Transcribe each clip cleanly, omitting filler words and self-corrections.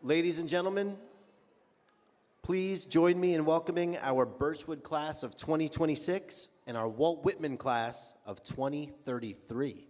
Ladies and gentlemen, please join me in welcoming our Birchwood class of 2026 and our Walt Whitman class of 2033.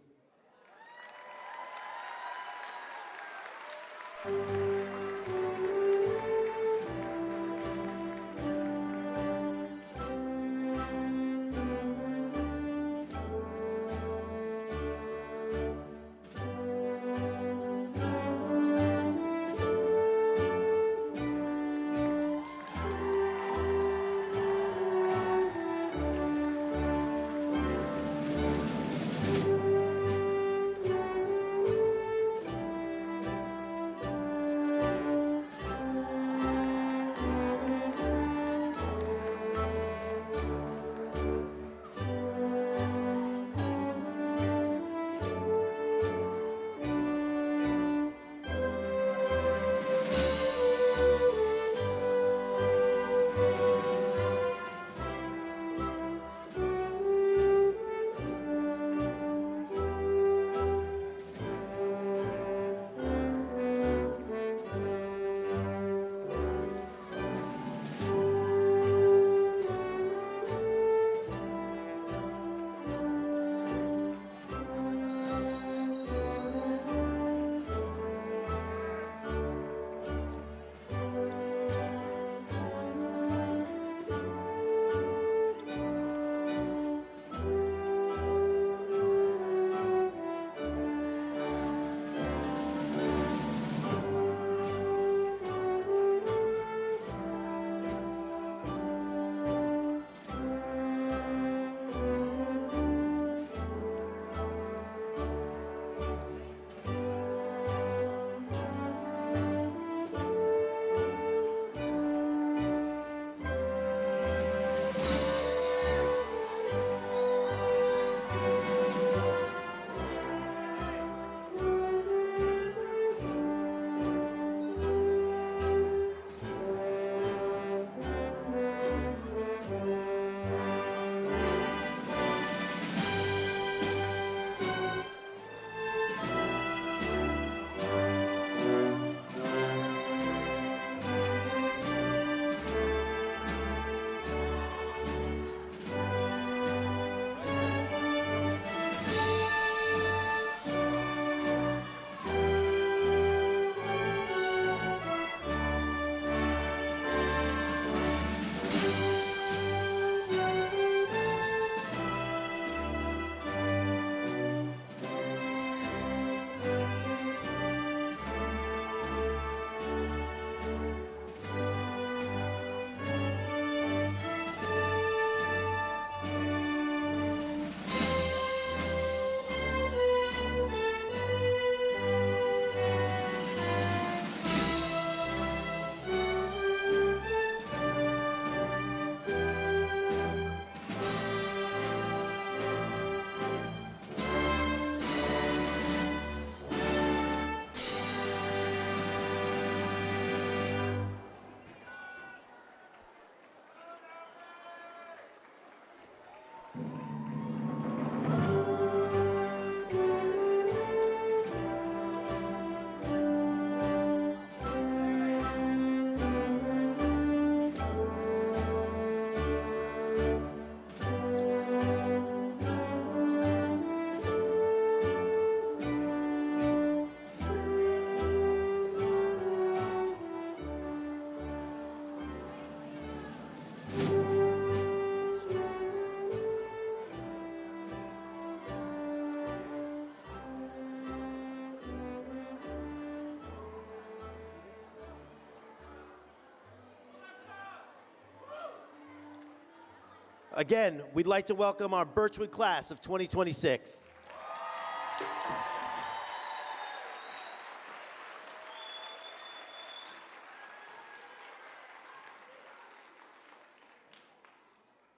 Again, we'd like to welcome our Birchwood class of 2026.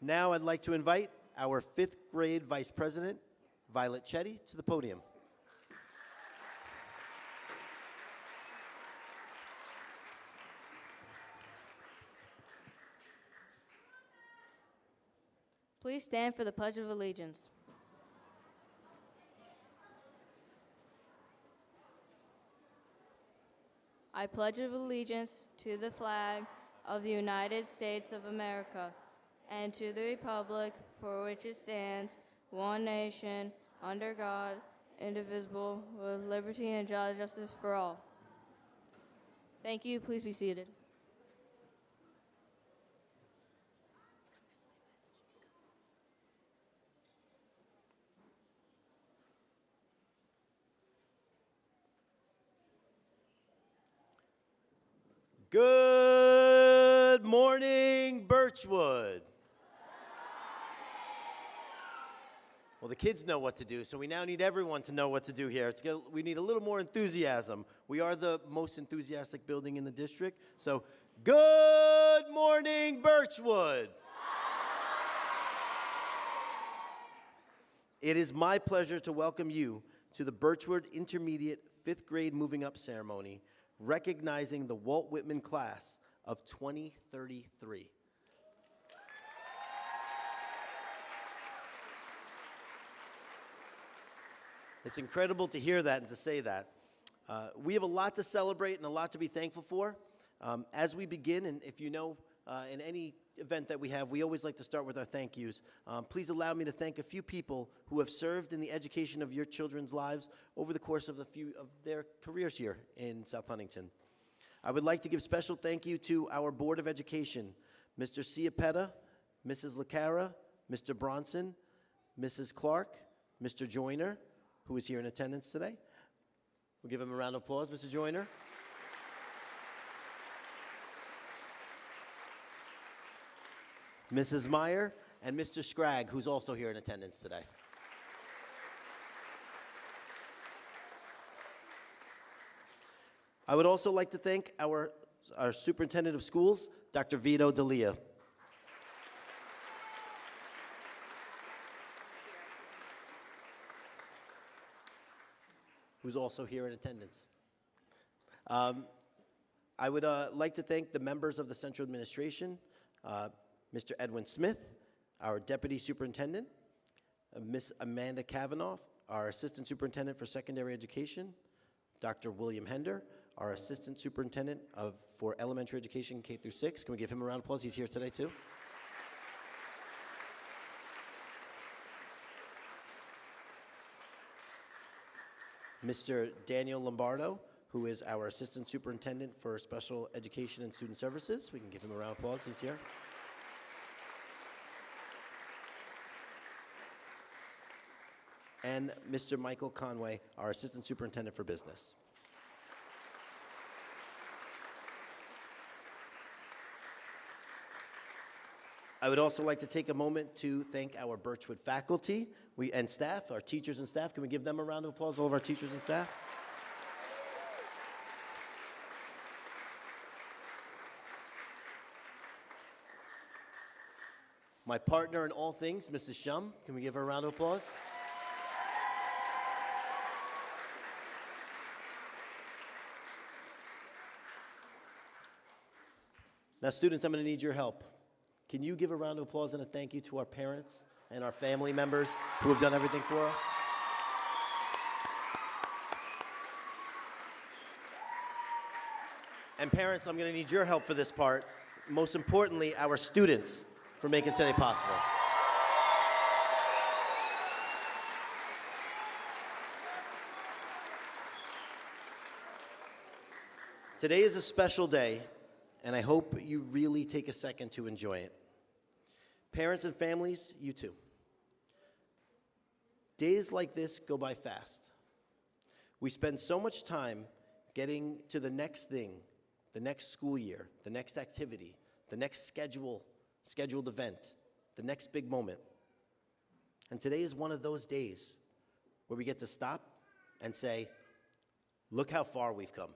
Now I'd like to invite our 5th grade Vice President, Violet Chetty, to the podium. Please stand for the Pledge of Allegiance. I pledge allegiance to the flag of the United States of America and to the republic for which it stands, one nation, under God, indivisible, with liberty and justice for all. Thank you. Please be seated. Good morning, Birchwood. Well, the kids know what to do, so we now need everyone to know what to do here. We need a little more enthusiasm. We are the most enthusiastic building in the district, so good morning, Birchwood. It is my pleasure to welcome you to the Birchwood Intermediate 5th grade moving up ceremony, recognizing the Walt Whitman class of 2033. It's incredible to hear that and to say that. We have a lot to celebrate and a lot to be thankful for. As we begin, and if you know, in any event that we have, we always like to start with our thank yous. Please allow me to thank a few people who have served in the education of your children's lives over the course of their careers here in South Huntington. I would like to give special thank you to our Board of Education, Mr. Ciapetta, Mrs. LaCara, Mr. Bronson, Mrs. Clark, Mr. Joyner, who is here in attendance today. We'll give him a round of applause, Mr. Joyner. Mrs. Meyer, and Mr. Scragg, who's also here in attendance today. I would also like to thank our Superintendent of Schools, Dr. Vito D'Elia. Who's also here in attendance. I would like to thank the members of the Central Administration, Mr. Edwin Smith, our Deputy Superintendent, Miss Amanda Kavanaugh, our Assistant Superintendent for Secondary Education, Dr. William Hender, our Assistant Superintendent for Elementary Education K through 6. Can we give him a round of applause? He's here today too. Mr. Daniel Lombardo, who is our Assistant Superintendent for Special Education and Student Services. We can give him a round of applause. He's here. And Mr. Michael Conway, our Assistant Superintendent for Business. I would also like to take a moment to thank our Birchwood faculty and staff, our teachers and staff. Can we give them a round of applause, all of our teachers and staff? My partner in all things, Mrs. Shum. Can we give her a round of applause? Now, students, I'm going to need your help. Can you give a round of applause and a thank you to our parents and our family members who have done everything for us? And parents, I'm going to need your help for this part. Most importantly, our students for making today possible. Today is a special day, and I hope you really take a second to enjoy it. Parents and families, you too. Days like this go by fast. We spend so much time getting to the next thing, the next school year, the next activity, the next scheduled event, the next big moment. And today is one of those days where we get to stop and say, look how far we've come.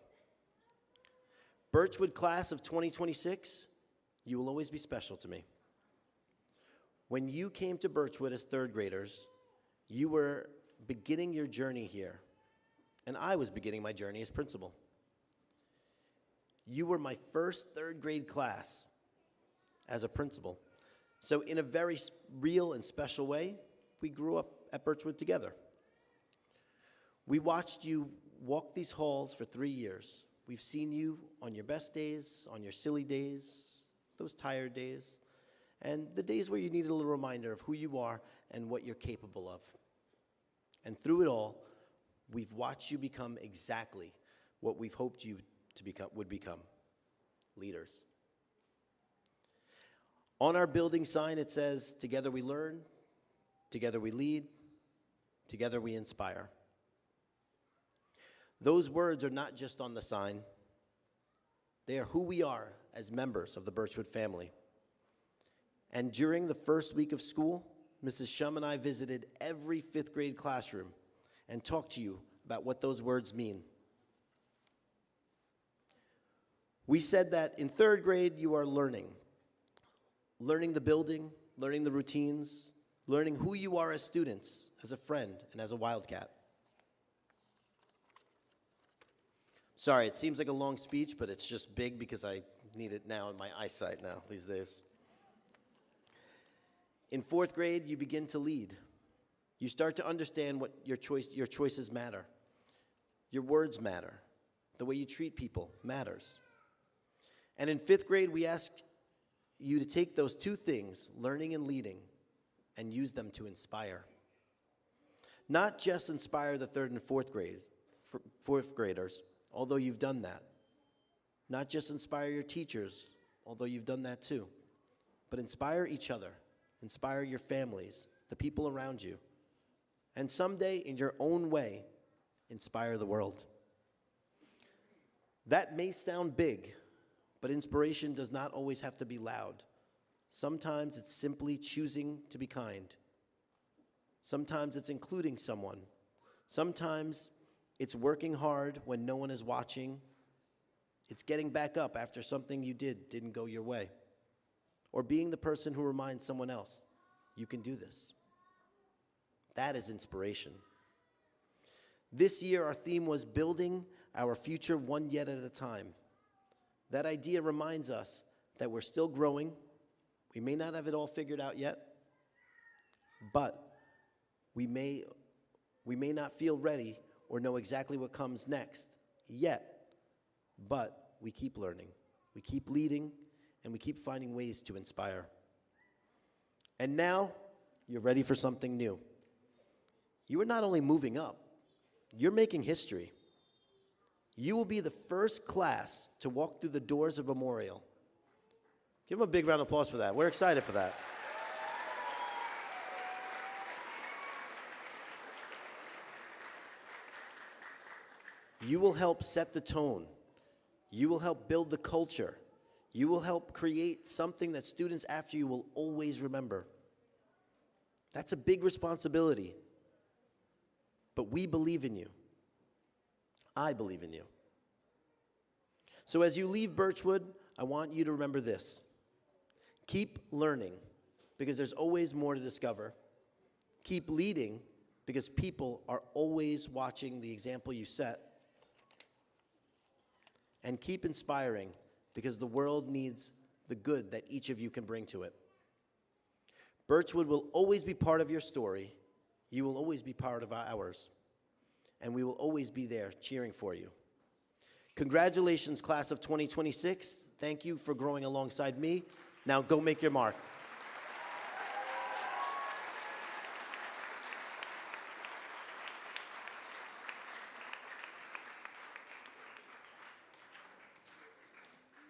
Birchwood class of 2026, you will always be special to me. When you came to Birchwood as third graders, you were beginning your journey here, and I was beginning my journey as principal. You were my first third grade class as a principal. So in a very real and special way, we grew up at Birchwood together. We watched you walk these halls for 3 years. We've seen you on your best days, on your silly days, those tired days, and the days where you needed a little reminder of who you are and what you're capable of. And through it all, we've watched you become exactly what we've hoped you would become, leaders. On our building sign, it says, "Together we learn, together we lead, together we inspire." Those words are not just on the sign. They are who we are as members of the Birchwood family. And during the first week of school, Mrs. Shum and I visited every fifth grade classroom and talked to you about what those words mean. We said that in third grade, you are learning the building, learning the routines, learning who you are as students, as a friend, and as a Wildcat. Sorry, it seems like a long speech, but it's just big because I need it now in my eyesight now these days. In fourth grade, you begin to lead. You start to understand what your choices matter. Your words matter. The way you treat people matters. And in fifth grade, we ask you to take those two things, learning and leading, and use them to inspire. Not just inspire the third and fourth graders, although you've done that. Not just inspire your teachers, although you've done that too. But inspire each other, inspire your families, the people around you, and someday, in your own way, inspire the world. That may sound big, but inspiration does not always have to be loud. Sometimes it's simply choosing to be kind. Sometimes it's including someone. Sometimes it's working hard when no one is watching. It's getting back up after something you didn't go your way. Or being the person who reminds someone else, you can do this. That is inspiration. This year, our theme was building our future one yet at a time. That idea reminds us that we're still growing. We may not have it all figured out yet, but we may not feel ready or know exactly what comes next yet, but we keep learning, we keep leading, and we keep finding ways to inspire. And now, you're ready for something new. You are not only moving up, you're making history. You will be the first class to walk through the doors of Memorial. Give them a big round of applause for that. We're excited for that. You will help set the tone. You will help build the culture. You will help create something that students after you will always remember. That's a big responsibility. But we believe in you. I believe in you. So as you leave Birchwood, I want you to remember this. Keep learning, because there's always more to discover. Keep leading, because people are always watching the example you set. And keep inspiring, because the world needs the good that each of you can bring to it. Birchwood will always be part of your story. You will always be part of ours. And we will always be there cheering for you. Congratulations, class of 2026. Thank you for growing alongside me. Now go make your mark.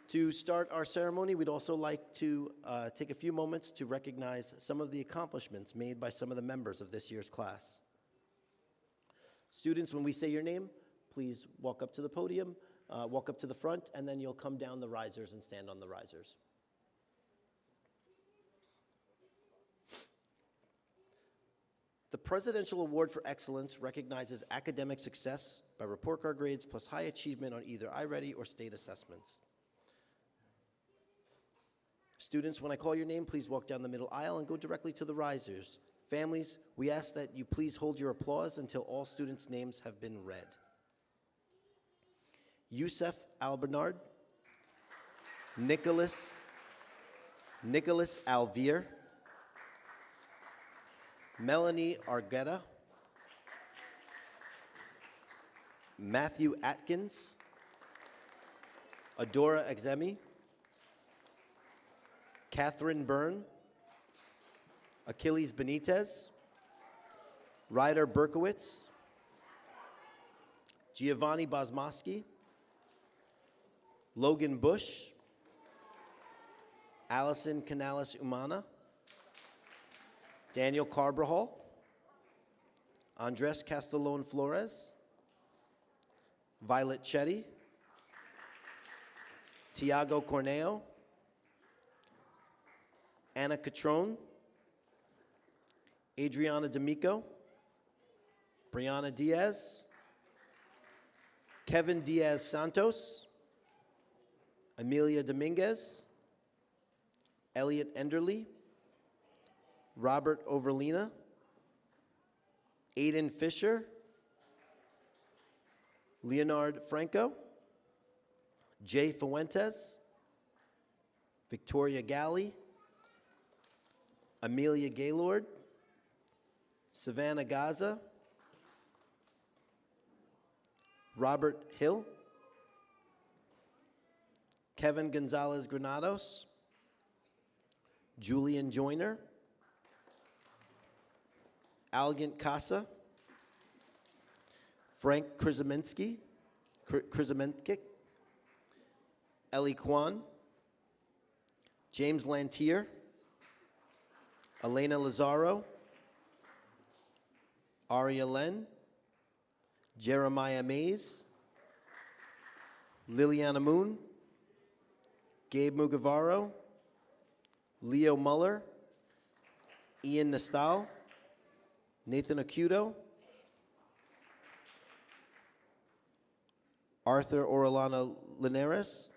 To start our ceremony, we'd also like to take a few moments to recognize some of the accomplishments made by some of the members of this year's class. Students, when we say your name, please walk up to the podium, walk up to the front, and then you'll come down the risers and stand on the risers. The Presidential Award for Excellence recognizes academic success by report card grades plus high achievement on either iReady or state assessments. Students, when I call your name, please walk down the middle aisle and go directly to the risers. Families, we ask that you please hold your applause until all students' names have been read. Youssef Albernard, Nicholas Alvier, Melanie Argueta, Matthew Atkins, Adora Exemi, Catherine Byrne, Achilles Benitez, Ryder Berkowitz, Giovanni Bosmosky, Logan Bush, Allison Canales Umana, Daniel Carbajal, Andres Castellon Flores, Violet Chetty, Tiago Corneo, Anna Catrone, Adriana D'Amico, Brianna Diaz, Kevin Diaz Santos, Amelia Dominguez, Elliot Enderly, Robert Overlina, Aiden Fisher, Leonard Franco, Jay Fuentes, Victoria Galley, Amelia Gaylord, Savannah Gaza, Robert Hill, Kevin Gonzalez Granados, Julian Joyner, Algant Casa, Frank Krzyminski, Ellie Kwan, James Lantier, Elena Lazaro, Aria Len, Jeremiah Mays, Liliana Moon, Gabe Mugavaro, Leo Muller, Ian Nastal, Nathan Acuto, Arthur Orellana Linares,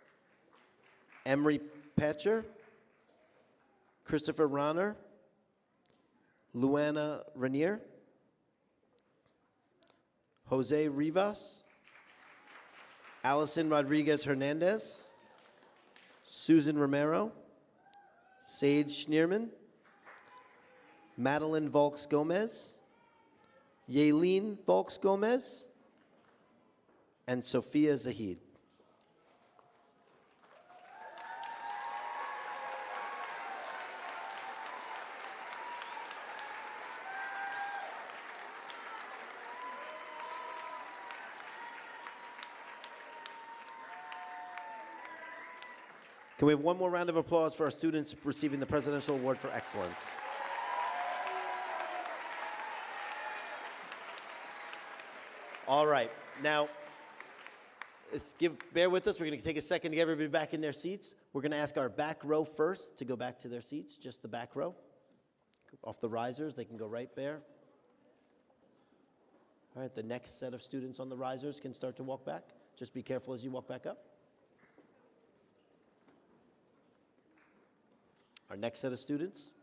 Emery Patcher, Christopher Ronner, Luana Rainier, Jose Rivas, Allison Rodriguez Hernandez, Susan Romero, Sage Schneerman, Madeline Volks Gomez, Yaelin Volks Gomez, and Sophia Zahid. Can we have one more round of applause for our students receiving the Presidential Award for Excellence? All right, now, bear with us. We're going to take a second to get everybody back in their seats. We're going to ask our back row first to go back to their seats, just the back row. Off the risers, they can go right there. All right, the next set of students on the risers can start to walk back. Just be careful as you walk back up. Our next set of students.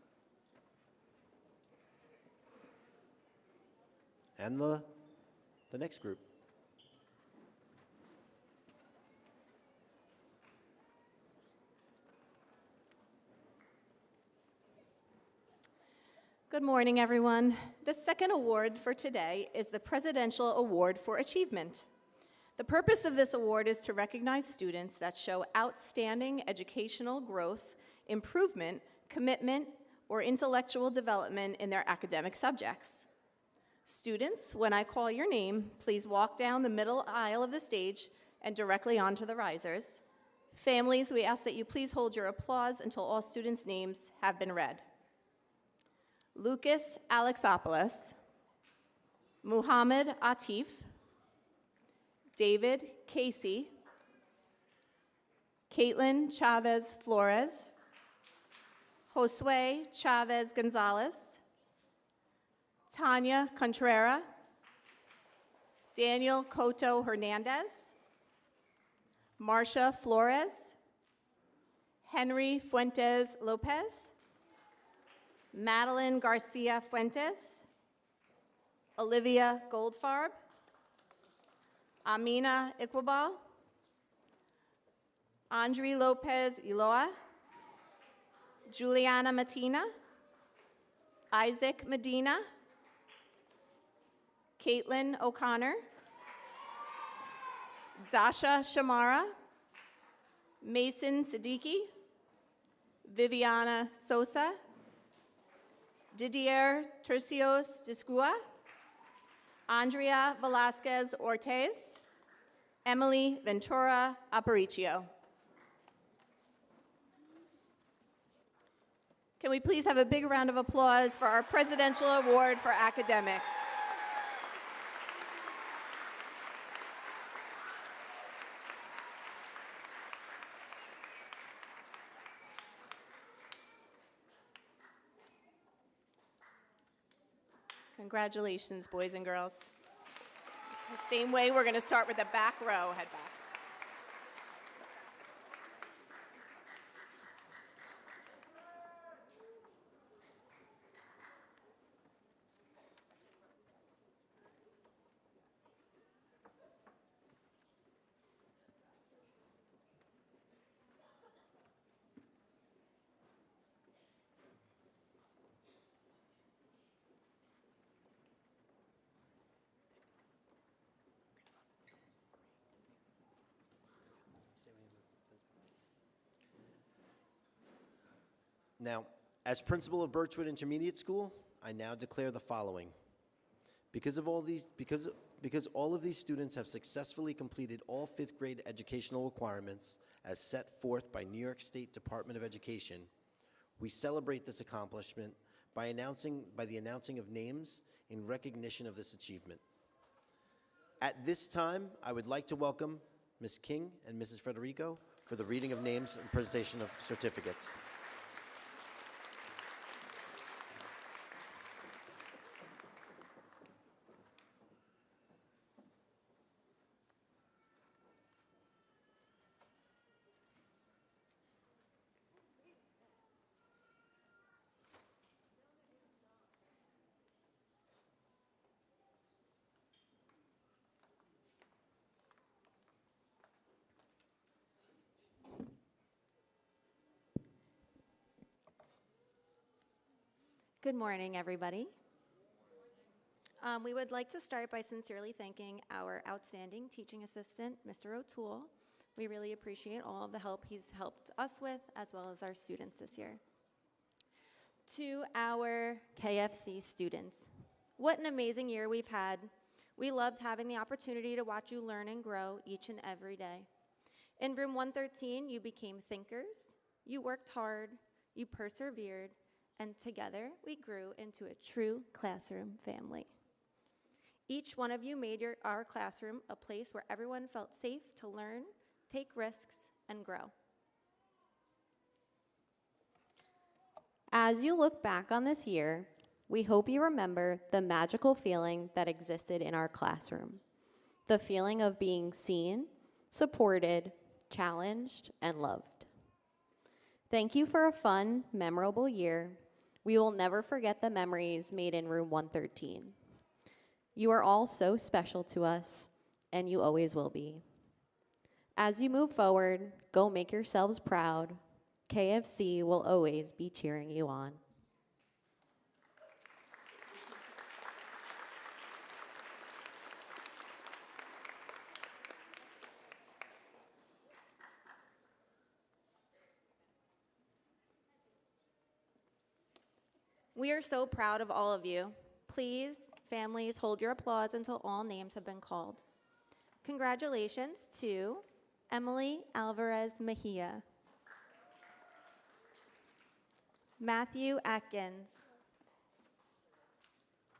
And the next group. Good morning, everyone. The second award for today is the Presidential Award for Achievement. The purpose of this award is to recognize students that show outstanding educational growth, improvement, commitment, or intellectual development in their academic subjects. Students, when I call your name, please walk down the middle aisle of the stage and directly onto the risers. Families, we ask that you please hold your applause until all students' names have been read. Lucas Alexopoulos, Muhammad Atif, David Casey, Caitlin Chavez Flores, Josue Chavez Gonzalez, Tanya Contreras, Daniel Cotto Hernandez, Marcia Flores, Henry Fuentes Lopez, Madeline Garcia Fuentes, Olivia Goldfarb, Amina Iqbal, Andre Lopez Iloa, Juliana Matina, Isaac Medina, Caitlin O'Connor, Dasha Shamara, Mason Siddiqui, Viviana Sosa, Didier Tercios Discua, Andrea Velasquez Ortiz, Emily Ventura Aparicio. Can we please have a big round of applause for our Presidential Award for Academics? Congratulations, boys and girls. The same way, we're going to start with the back row. Head back. Now, as principal of Birchwood Intermediate School, I now declare the following. Because all of these students have successfully completed all fifth grade educational requirements as set forth by New York State Department of Education, we celebrate this accomplishment by the announcing of names in recognition of this achievement. At this time, I would like to welcome Ms. King and Mrs. Federico for the reading of names and presentation of certificates. Good morning, everybody. We would like to start by sincerely thanking our outstanding teaching assistant, Mr. O'Toole. We really appreciate all of the help he's helped us with, as well as our students this year. To our KFC students, what an amazing year we've had. We loved having the opportunity to watch you learn and grow each and every day. In room 113, you became thinkers, you worked hard, you persevered, and together we grew into a true classroom family. Each one of you made our classroom a place where everyone felt safe to learn, take risks, and grow. As you look back on this year, we hope you remember the magical feeling that existed in our classroom. The feeling of being seen, supported, challenged, and loved. Thank you for a fun, memorable year. We will never forget the memories made in room 113. You are all so special to us, and you always will be. As you move forward, go make yourselves proud. KFC will always be cheering you on. We are so proud of all of you. Please, families, hold your applause until all names have been called. Congratulations to Emily Alvarez Mejia, Matthew Atkins,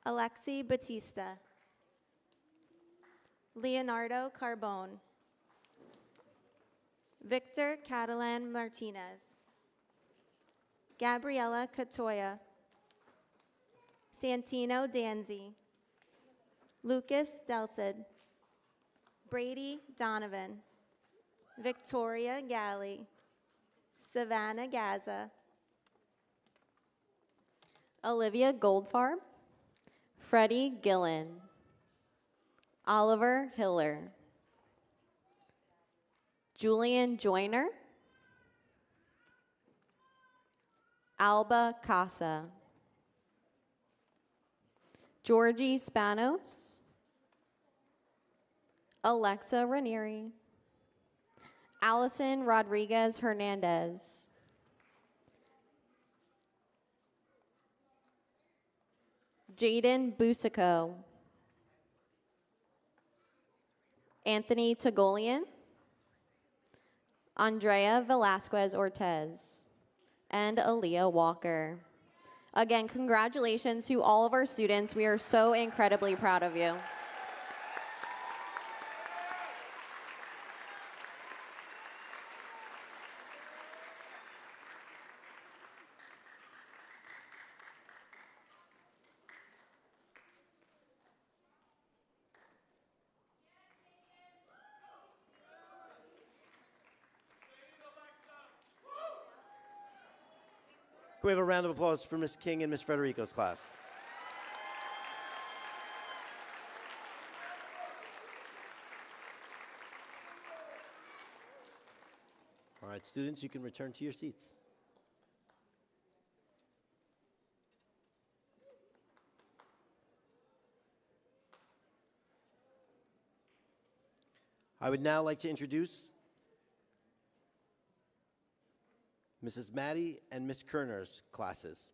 Alexi Batista, Leonardo Carbone, Victor Catalan Martinez, Gabriela Catoya, Santino Danzi, Lucas Delcid, Brady Donovan, Victoria Galley, Savannah Gaza, Olivia Goldfarb, Freddie Gillen, Oliver Hiller, Julian Joyner, Alba Casa, Georgie Spanos, Alexa Ranieri, Allison Rodriguez Hernandez. Jaden Busico. Anthony Tagolian. Andrea Velasquez Ortez. And Aaliyah Walker. Again, congratulations to all of our students. We are so incredibly proud of you. Can we have a round of applause for Miss King and Miss Federico's class? All right, students, you can return to your seats. I would now like to introduce Mrs. Maddie and Miss Kerner's classes.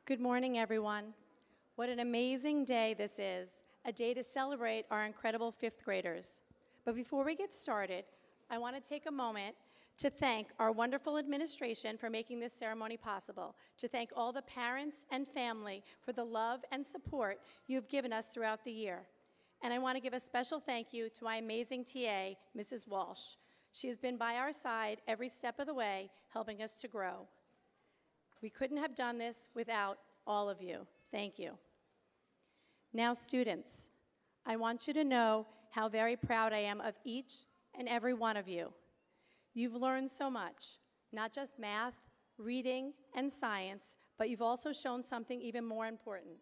Good morning, everyone. What an amazing day this is, a day to celebrate our incredible fifth graders. But before we get started, I want to take a moment to thank our wonderful administration for making this ceremony possible, to thank all the parents and family for the love and support you've given us throughout the year. And I want to give a special thank you to my amazing TA, Mrs. Walsh. She has been by our side every step of the way, helping us to grow. We couldn't have done this without all of you. Thank you. Now, students, I want you to know how very proud I am of each and every one of you. You've learned so much, not just math, reading, and science, but you've also shown something even more important: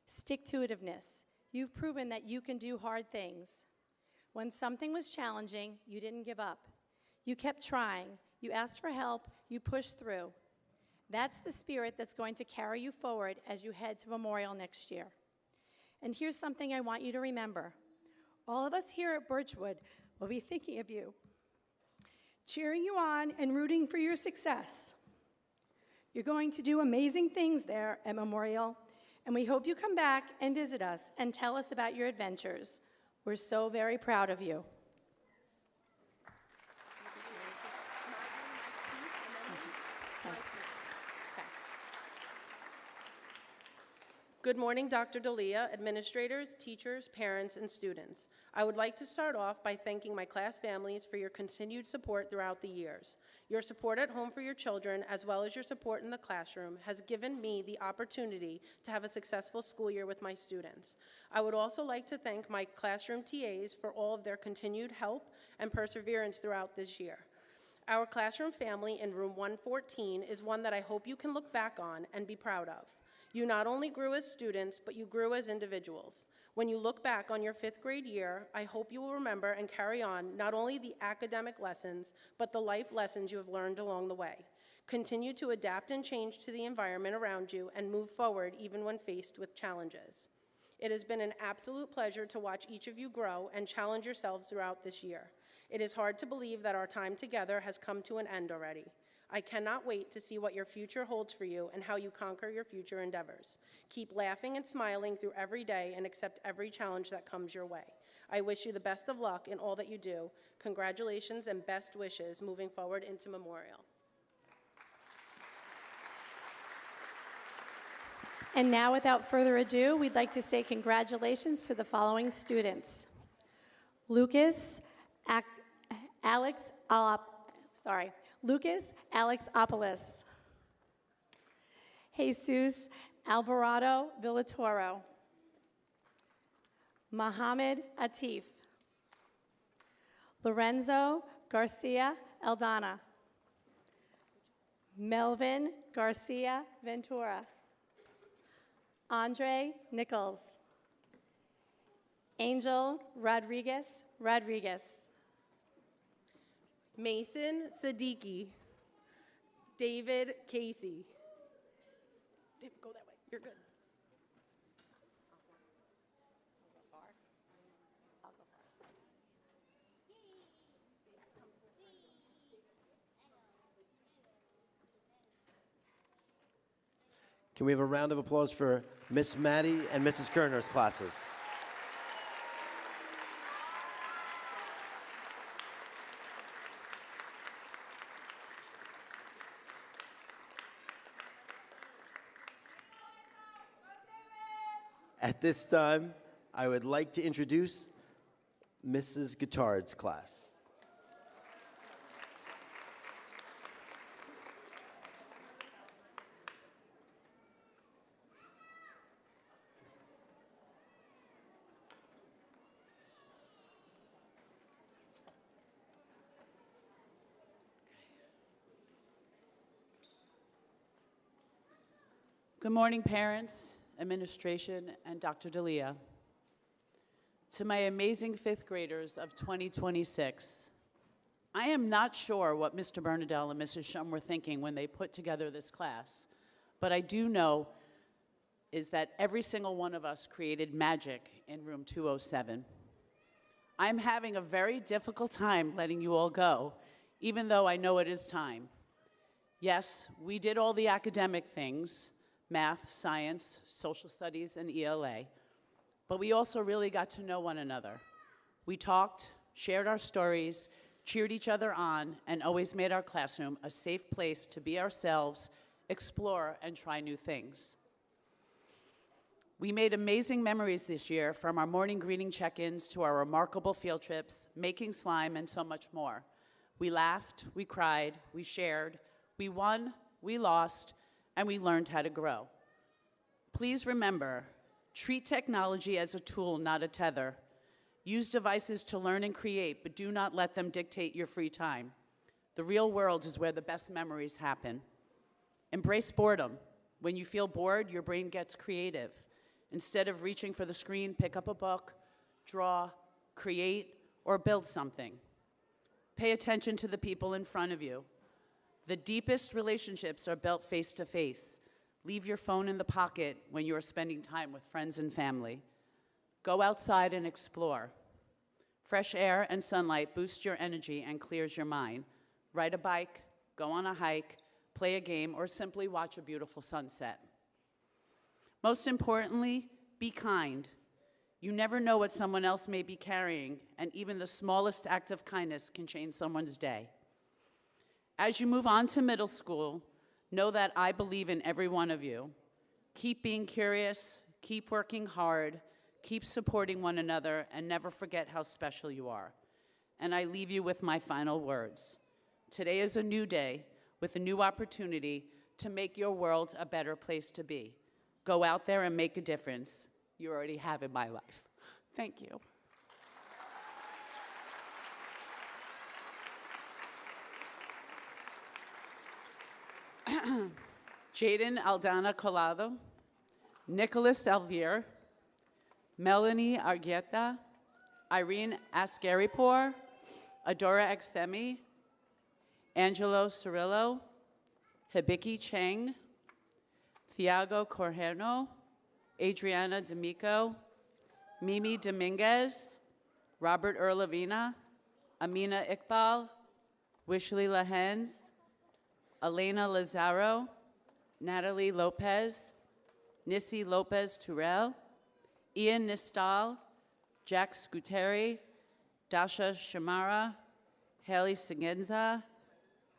stick-to-itiveness. You've proven that you can do hard things. When something was challenging, you didn't give up. You kept trying. You asked for help. You pushed through. That's the spirit that's going to carry you forward as you head to Memorial next year. And here's something I want you to remember. All of us here at Birchwood will be thinking of you, cheering you on and rooting for your success. You're going to do amazing things there at Memorial, and we hope you come back and visit us and tell us about your adventures. We're so very proud of you. Good morning, Dr. D'Elia, administrators, teachers, parents, and students. I would like to start off by thanking my class families for your continued support throughout the years. Your support at home for your children, as well as your support in the classroom, has given me the opportunity to have a successful school year with my students. I would also like to thank my classroom TAs for all of their continued help and perseverance throughout this year. Our classroom family in room 114 is one that I hope you can look back on and be proud of. You not only grew as students, but you grew as individuals. When you look back on your fifth grade year, I hope you will remember and carry on not only the academic lessons, but the life lessons you have learned along the way. Continue to adapt and change to the environment around you and move forward even when faced with challenges. It has been an absolute pleasure to watch each of you grow and challenge yourselves throughout this year. It is hard to believe that our time together has come to an end already. I cannot wait to see what your future holds for you and how you conquer your future endeavors. Keep laughing and smiling through every day and accept every challenge that comes your way. I wish you the best of luck in all that you do. Congratulations and best wishes moving forward into Memorial. And now, without further ado, we'd like to say congratulations to the following students: Lucas Alexopoulos, Jesus Alvarado Villatoro, Mohammed Atif, Lorenzo Garcia Aldana. Melvin Garcia Ventura. Andre Nichols. Angel Rodriguez Rodriguez. Mason Siddiqui. David Casey. David, go that way. You're good. Can we have a round of applause for Miss Maddie and Mrs. Kerner's classes? At this time, I would like to introduce Mrs. Guittard's class. Good morning, parents, administration, and Dr. D'Elia. To my amazing fifth graders of 2026, I am not sure what Mr. Bernadelle and Mrs. Shum were thinking when they put together this class, but I do know is that every single one of us created magic in room 207. I'm having a very difficult time letting you all go, even though I know it is time. Yes, we did all the academic things, math, science, social studies, and ELA. But we also really got to know one another. We talked, shared our stories, cheered each other on, and always made our classroom a safe place to be ourselves, explore, and try new things. We made amazing memories this year, from our morning greeting check-ins to our remarkable field trips, making slime, and so much more. We laughed, we cried, we shared, we won, we lost, and we learned how to grow. Please remember, treat technology as a tool, not a tether. Use devices to learn and create, but do not let them dictate your free time. The real world is where the best memories happen. Embrace boredom. When you feel bored, your brain gets creative. Instead of reaching for the screen, pick up a book, draw, create, or build something. Pay attention to the people in front of you. The deepest relationships are built face-to-face. Leave your phone in the pocket when you are spending time with friends and family. Go outside and explore. Fresh air and sunlight boost your energy and clears your mind. Ride a bike, go on a hike, play a game, or simply watch a beautiful sunset. Most importantly, be kind. You never know what someone else may be carrying, and even the smallest act of kindness can change someone's day. As you move on to middle school, know that I believe in every one of you. Keep being curious, keep working hard, keep supporting one another, and never forget how special you are. And I leave you with my final words. Today is a new day with a new opportunity to make your world a better place to be. Go out there and make a difference. You already have in my life. Thank you. Jaden Aldana Colado, Nicholas Alvier, Melanie Argueta, Irene Ascaripor, Adora Exemi, Angelo Cirillo, Hibiki Cheng, Thiago Corjerno, Adriana D'Amico, Mimi Dominguez, Robert Erlavina, Amina Iqbal, Wishley Lahens, Elena Lazaro, Natalie Lopez, Nissy Lopez Turrell, Ian Nistal, Jack Scuteri, Dasha Shamara, Haley Sigenza,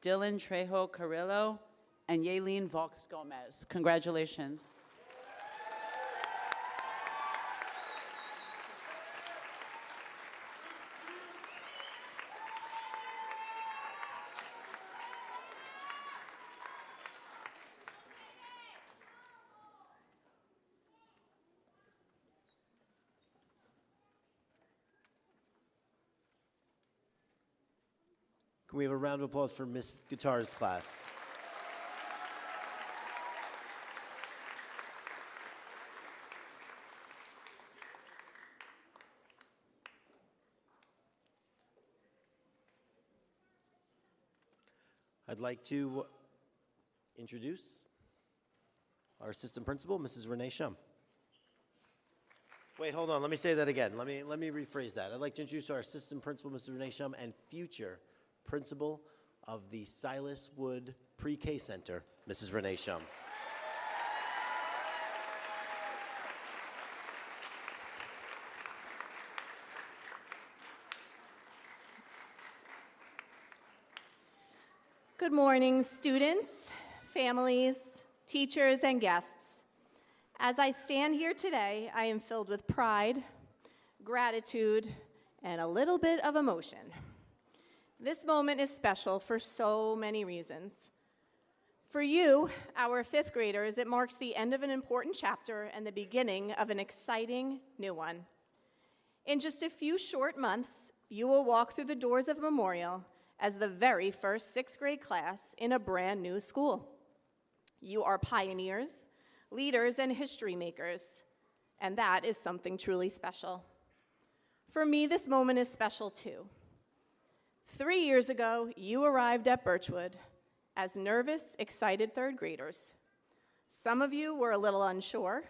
Dylan Trejo Carrillo, and Yaelene Vox Gomez. Congratulations. Can we have a round of applause for Miss Guitar's class? I'd like to introduce our assistant principal, Mrs. Renee Shum. Wait, hold on. Let me say that again. Let me rephrase that. I'd like to introduce our assistant principal, Mrs. Renee Shum, and future principal of the Silas Wood Pre-K Center, Mrs. Renee Shum. Good morning, students, families, teachers, and guests. As I stand here today, I am filled with pride, gratitude, and a little bit of emotion. This moment is special for so many reasons. For you, our fifth graders, it marks the end of an important chapter and the beginning of an exciting new one. In just a few short months, you will walk through the doors of Memorial as the very first sixth grade class in a brand new school. You are pioneers, leaders, and history makers, and that is something truly special. For me, this moment is special too. 3 years ago, you arrived at Birchwood as nervous, excited third graders. Some of you were a little unsure,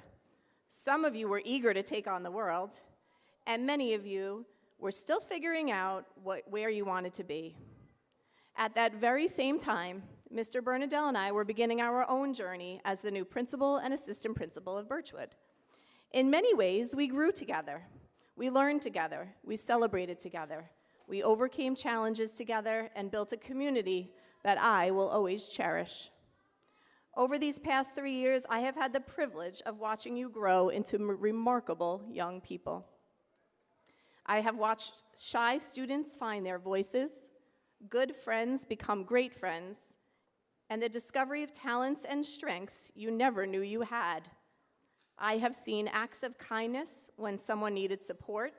some of you were eager to take on the world, and many of you were still figuring out where you wanted to be. At that very same time, Mr. Bernadelle and I were beginning our own journey as the new principal and assistant principal of Birchwood. In many ways, we grew together. We learned together. We celebrated together. We overcame challenges together and built a community that I will always cherish. Over these past 3 years, I have had the privilege of watching you grow into remarkable young people. I have watched shy students find their voices, good friends become great friends, and the discovery of talents and strengths you never knew you had. I have seen acts of kindness when someone needed support,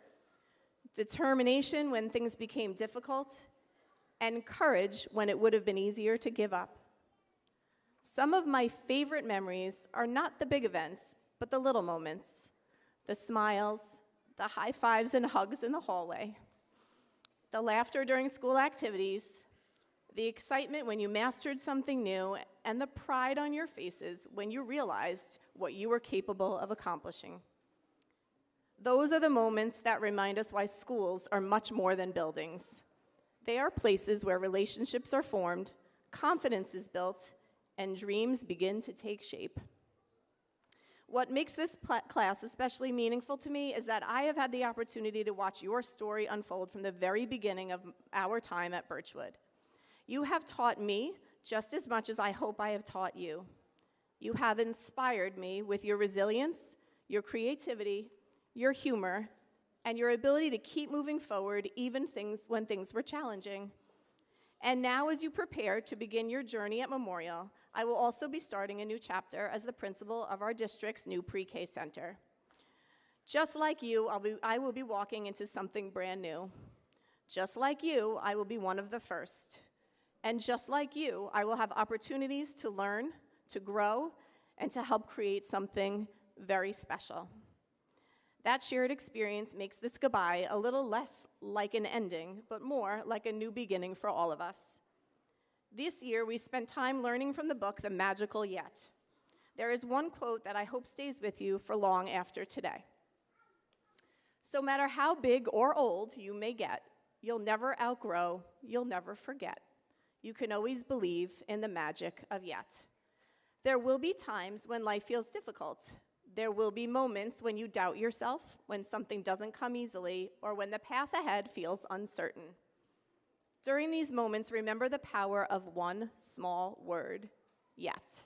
determination when things became difficult, and courage when it would have been easier to give up. Some of my favorite memories are not the big events, but the little moments, the smiles, the high fives and hugs in the hallway, the laughter during school activities, the excitement when you mastered something new, and the pride on your faces when you realized what you were capable of accomplishing. Those are the moments that remind us why schools are much more than buildings. They are places where relationships are formed, confidence is built, and dreams begin to take shape. What makes this class especially meaningful to me is that I have had the opportunity to watch your story unfold from the very beginning of our time at Birchwood. You have taught me just as much as I hope I have taught you. You have inspired me with your resilience, your creativity, your humor, and your ability to keep moving forward even when things were challenging. And now, as you prepare to begin your journey at Memorial, I will also be starting a new chapter as the principal of our district's new pre-K center. Just like you, I will be walking into something brand new. Just like you, I will be one of the first. And just like you, I will have opportunities to learn, to grow, and to help create something very special. That shared experience makes this goodbye a little less like an ending, but more like a new beginning for all of us. This year, we spent time learning from the book, The Magical Yet. There is one quote that I hope stays with you for long after today. So no matter how big or old you may get, you'll never outgrow, you'll never forget. You can always believe in the magic of yet. There will be times when life feels difficult. There will be moments when you doubt yourself, when something doesn't come easily, or when the path ahead feels uncertain. During these moments, remember the power of one small word, yet.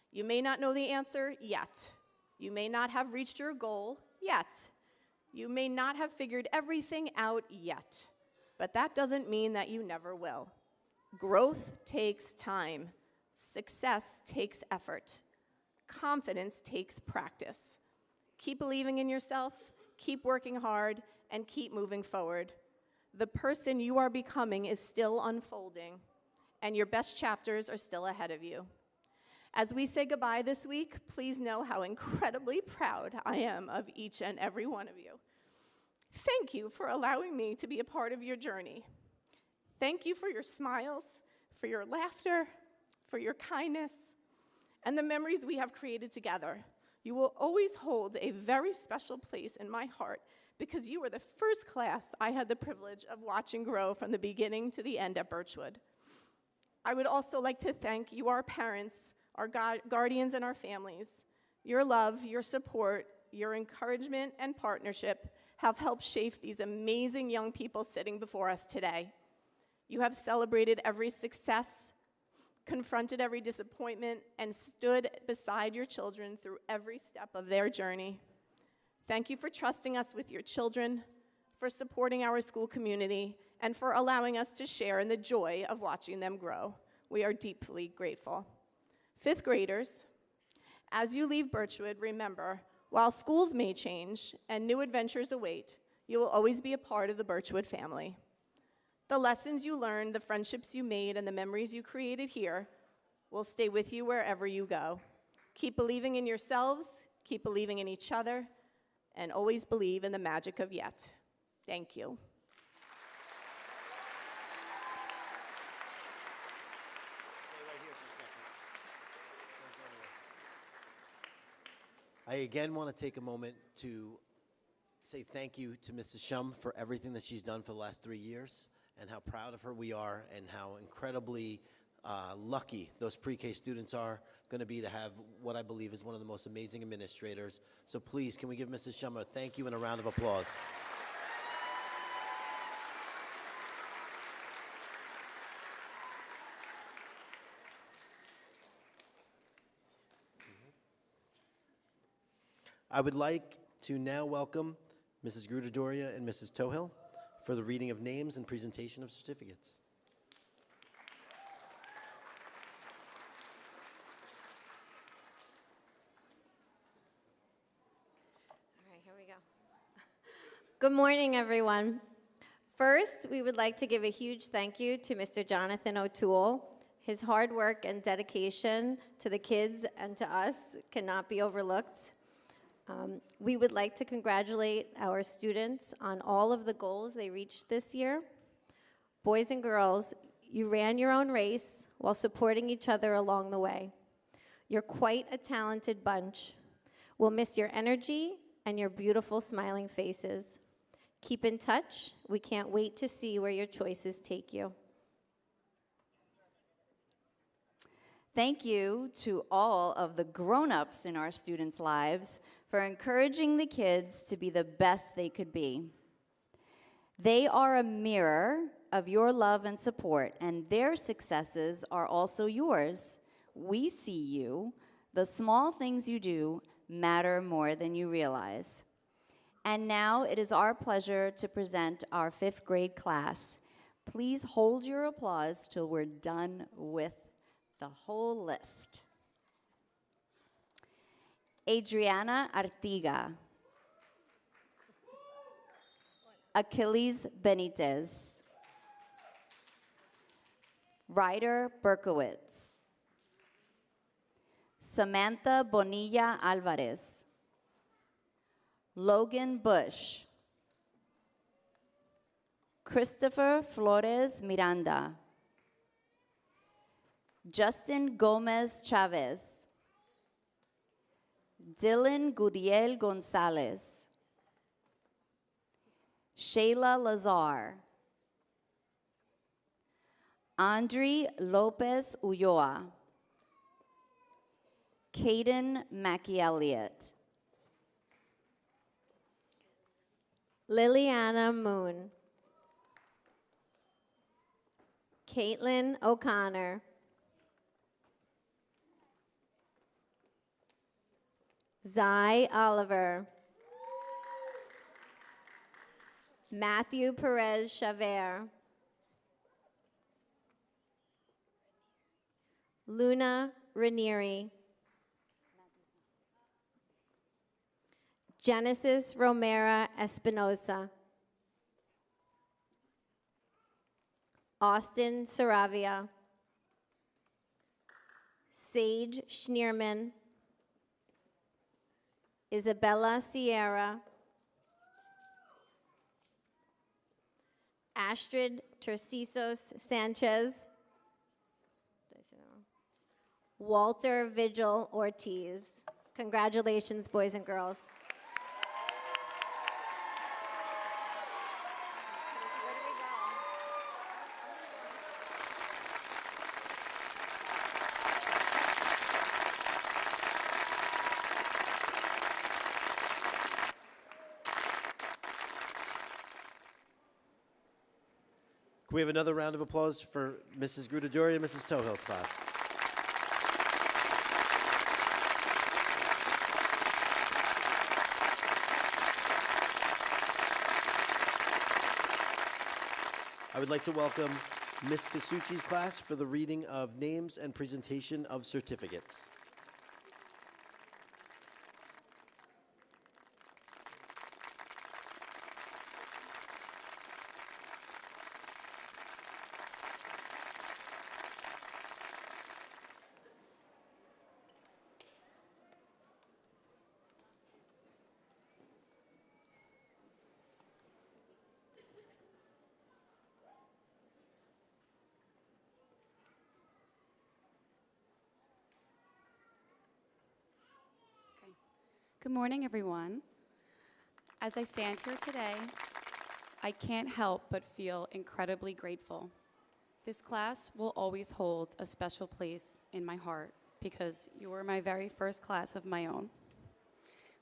You may not know the answer yet. You may not have reached your goal yet. You may not have figured everything out yet, but that doesn't mean that you never will. Growth takes time. Success takes effort. Confidence takes practice. Keep believing in yourself, keep working hard, and keep moving forward. The person you are becoming is still unfolding, and your best chapters are still ahead of you. As we say goodbye this week, please know how incredibly proud I am of each and every one of you. Thank you for allowing me to be a part of your journey. Thank you for your smiles, for your laughter, for your kindness, and the memories we have created together. You will always hold a very special place in my heart because you were the first class I had the privilege of watching grow from the beginning to the end at Birchwood. I would also like to thank you, our parents, our guardians, and our families. Your love, your support, your encouragement, and partnership have helped shape these amazing young people sitting before us today. You have celebrated every success, confronted every disappointment, and stood beside your children through every step of their journey. Thank you for trusting us with your children, for supporting our school community, and for allowing us to share in the joy of watching them grow. We are deeply grateful. Fifth graders, as you leave Birchwood, remember, while schools may change and new adventures await, you will always be a part of the Birchwood family. The lessons you learned, the friendships you made, and the memories you created here will stay with you wherever you go. Keep believing in yourselves, keep believing in each other, and always believe in the magic of yet. Thank you. I again want to take a moment to say thank you to Mrs. Shum for everything that she's done for the last 3 years and how proud of her we are and how incredibly lucky those pre-K students are going to be to have what I believe is one of the most amazing administrators. So please, can we give Mrs. Shum a thank you and a round of applause? I would like to now welcome Mrs. Grudadoria and Mrs. Tohill for the reading of names and presentation of certificates. All right, here we go. Good morning, everyone. First, we would like to give a huge thank you to Mr. Jonathan O'Toole. His hard work and dedication to the kids and to us cannot be overlooked. We would like to congratulate our students on all of the goals they reached this year. Boys and girls, you ran your own race while supporting each other along the way. You're quite a talented bunch. We'll miss your energy and your beautiful smiling faces. Keep in touch. We can't wait to see where your choices take you. Thank you to all of the grown-ups in our students' lives for encouraging the kids to be the best they could be. They are a mirror of your love and support, and their successes are also yours. We see you. The small things you do matter more than you realize. And now it is our pleasure to present our 5th grade class. Please hold your applause till we're done with the whole list. Adriana Artiga. Achilles Benitez. Ryder Berkowitz. Samantha Bonilla Alvarez. Logan Bush. Christopher Flores Miranda. Justin Gomez Chavez. Dylan Gudiel Gonzalez. Shayla Lazar. Andre Lopez Ulloa. Caden Mackey Elliott. Liliana Moon. Caitlin O'Connor. Zai Oliver. Matthew Perez Chavert. Luna Ranieri. Genesis Romera Espinosa. Austin Saravia, Sage Schneerman, Isabella Sierra, Astrid Tercisos Sanchez, did I say that wrong? Walter Vigil Ortiz. Congratulations, boys and girls. Can we have another round of applause for Mrs. Grudadori and Mrs. Tohill's class? I would like to welcome Ms. Kasuchi's class for the reading of names and presentation of certificates. Good morning, everyone. As I stand here today, I can't help but feel incredibly grateful. This class will always hold a special place in my heart because you were my very first class of my own.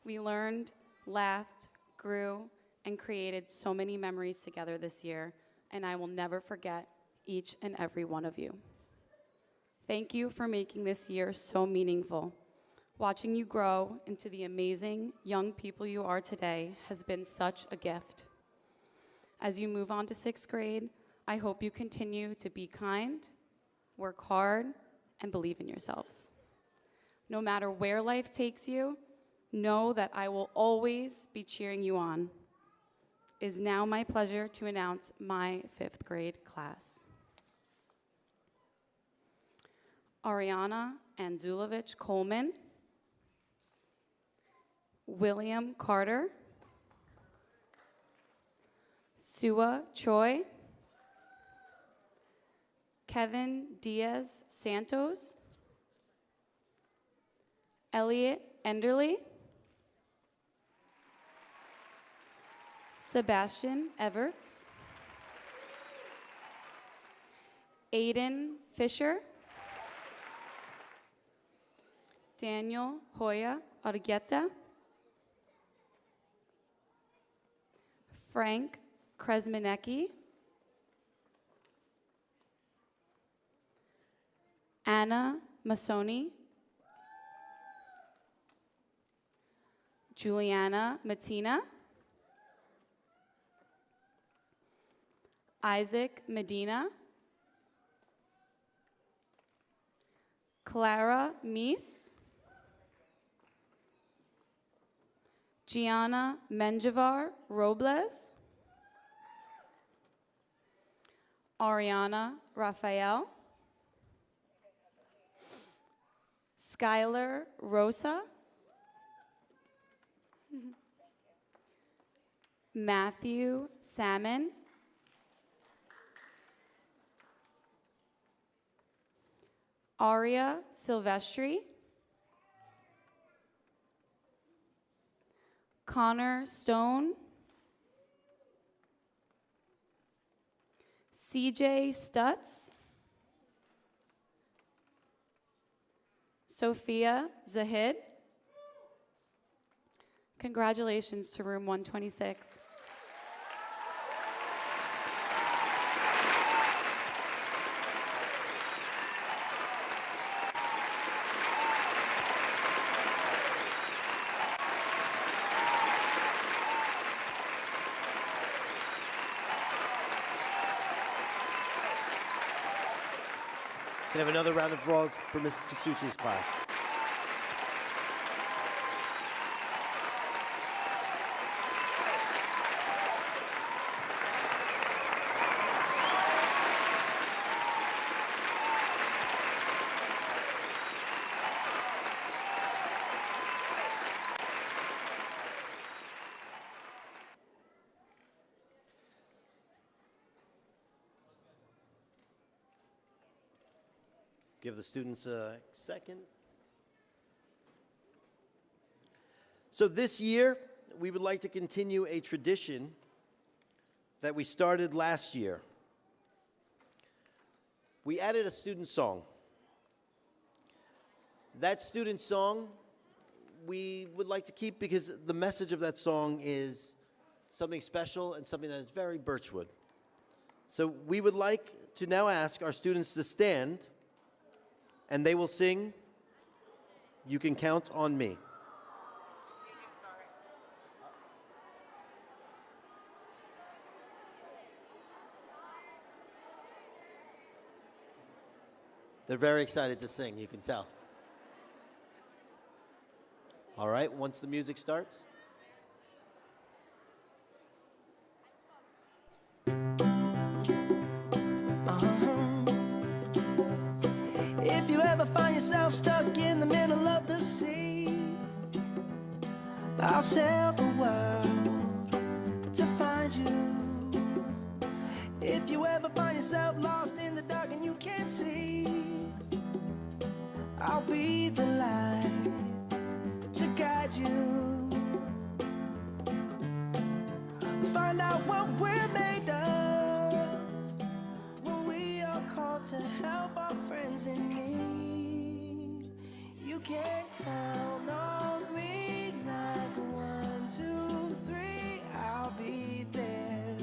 We learned, laughed, grew, and created so many memories together this year, and I will never forget each and every one of you. Thank you for making this year so meaningful. Watching you grow into the amazing young people you are today has been such a gift. As you move on to 6th grade, I hope you continue to be kind, work hard, and believe in yourselves. No matter where life takes you, know that I will always be cheering you on. It is now my pleasure to announce my 5th grade class. Ariana Anzulovich Coleman, William Carter, Sua Choi, Kevin Diaz Santos, Elliot Enderly, Sebastian Everts, Aiden Fisher, Daniel Hoya Argueta, Frank Kresmanecki, Anna Masoni, Juliana Matina, Isaac Medina, Clara Meese, Gianna Menjivar Robles, Ariana Raphael, Skylar Rosa, Matthew Salmon, Aria Silvestri, Connor Stone, CJ Stutz, Sophia Zahid. Congratulations to room 126. Can I have another round of applause for Mrs. Kasuchi's class? Give the students a second. So this year, we would like to continue a tradition that we started last year. We added a student song. That student song we would like to keep because the message of that song is something special and something that is very Birchwood. So we would like to now ask our students to stand, and they will sing, "You Can Count on Me." They're very excited to sing, you can tell. All right, once the music starts. If you ever find yourself stuck in the middle of the sea, I'll sail the world to find you. If you ever find yourself lost in the dark and you can't see, I'll be the light to guide you. Find out what we're made of when we are called to help our friends in need. You can count on me like 1, 2, 3, I'll be there.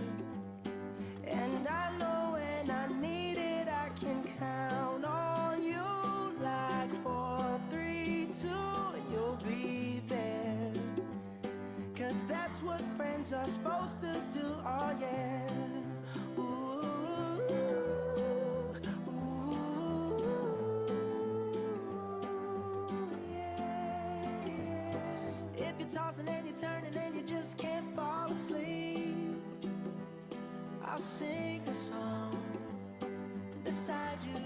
And I know when I need it, I can count on you like 4, 3, 2, and you'll be there. 'Cause that's what friends are supposed to do, oh yeah. Ooh, ooh, yeah, yeah. If you're tossing and you're turning and you just can't fall asleep, I'll sing a song beside you.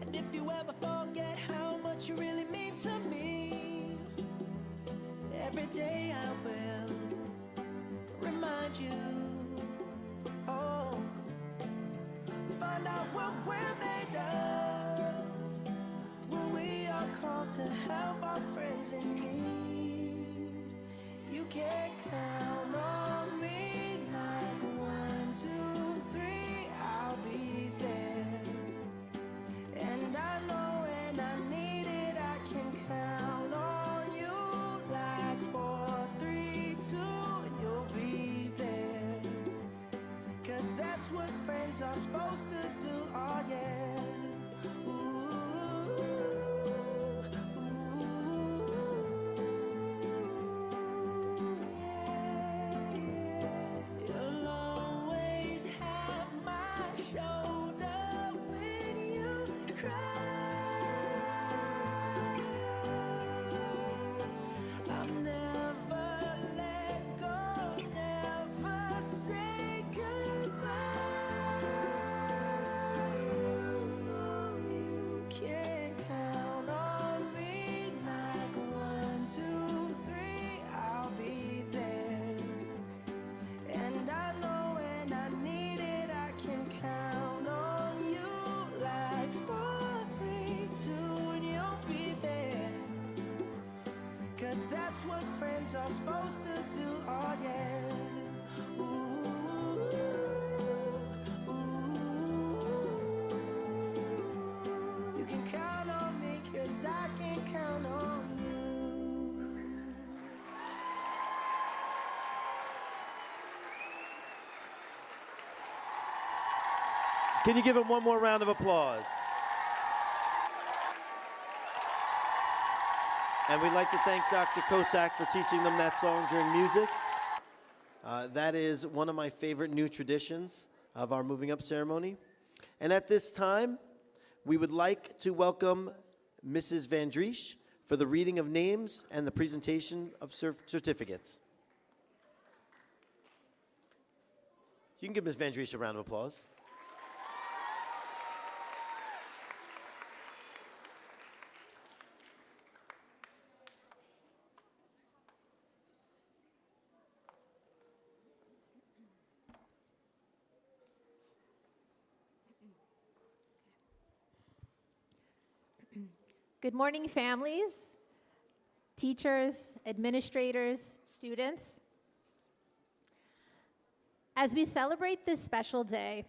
And if you ever forget how much you really mean to me, every day I will remind you. Oh, find out what we're made of when we are called to help our friends in need. You can count on me like 1, 2, 3, I'll be there. And I know when I need it, I can count on you like 4, 3, 2, and you'll be there. 'Cause that's what friends are supposed to do, oh yeah. Ooh, yeah, yeah. You'll always have my shoulder when you cry. I'll never let go, never say goodbye. You know you can count on me like 1, 2, 3, I'll be there. And I know when I need it, I can count on you like 4, 3, 2, and you'll be there. 'Cause that's what friends are supposed to do, oh yeah. Ooh, ooh. You can count on me 'cause I can count on you. Can you give him one more round of applause? And we'd like to thank Dr. Kosak for teaching them that song during music. That is one of my favorite new traditions of our moving up ceremony. And at this time, we would like to welcome Mrs. Van Driesch for the reading of names and the presentation of certificates. You can give Ms. Van Driesch a round of applause. Good morning, families, teachers, administrators, students. As we celebrate this special day,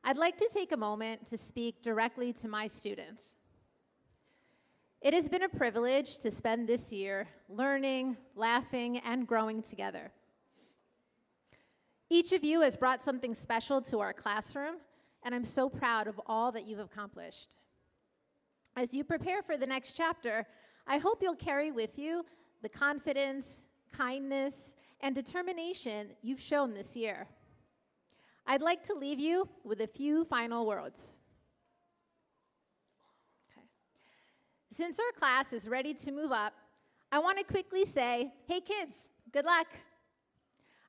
I'd like to take a moment to speak directly to my students. It has been a privilege to spend this year learning, laughing, and growing together. Each of you has brought something special to our classroom, and I'm so proud of all that you've accomplished. As you prepare for the next chapter, I hope you'll carry with you the confidence, kindness, and determination you've shown this year. I'd like to leave you with a few final words. Okay. Since our class is ready to move up, I want to quickly say, hey kids, good luck.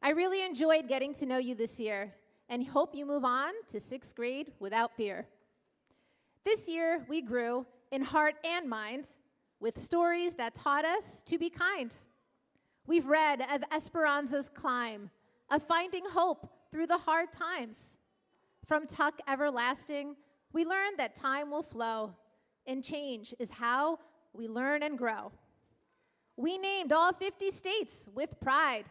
I really enjoyed getting to know you this year and hope you move on to 6th grade without fear. This year, we grew in heart and mind with stories that taught us to be kind. We've read of Esperanza's climb, of finding hope through the hard times. From Tuck Everlasting, we learned that time will flow, and change is how we learn and grow. We named all 50 states with pride.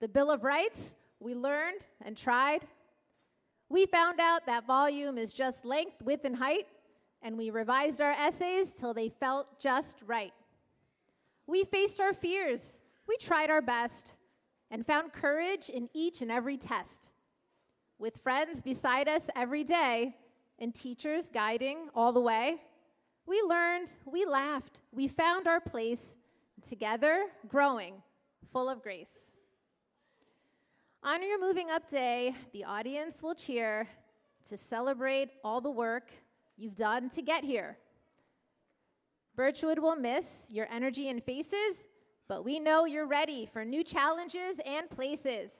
The Bill of Rights, we learned and tried. We found out that volume is just length, width, and height, and we revised our essays till they felt just right. We faced our fears, we tried our best, and found courage in each and every test. With friends beside us every day, and teachers guiding all the way, we learned, we laughed, we found our place, together, growing, full of grace. On your moving up day, the audience will cheer to celebrate all the work you've done to get here. Birchwood will miss your energy and faces, but we know you're ready for new challenges and places.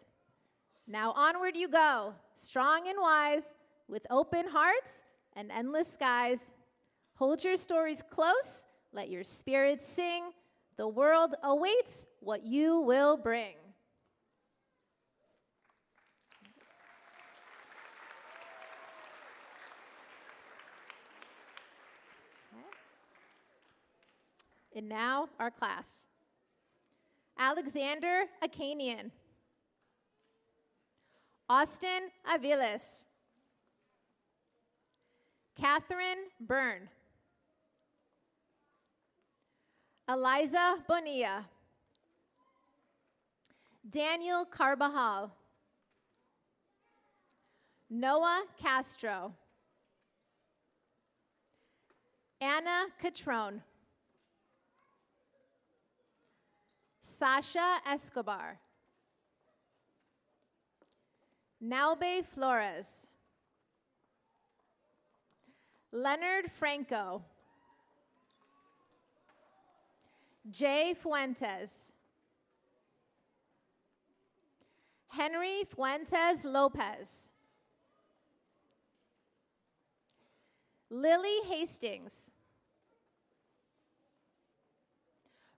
Now onward you go, strong and wise, with open hearts and endless skies. Hold your stories close, let your spirits sing. The world awaits what you will bring. And now, our class. Alexander Akanian. Austin Aviles. Catherine Byrne. Eliza Bonilla. Daniel Carbajal. Noah Castro. Anna Catrone. Sasha Escobar. Nalbe Flores. Leonard Franco. Jay Fuentes. Henry Fuentes Lopez. Lily Hastings.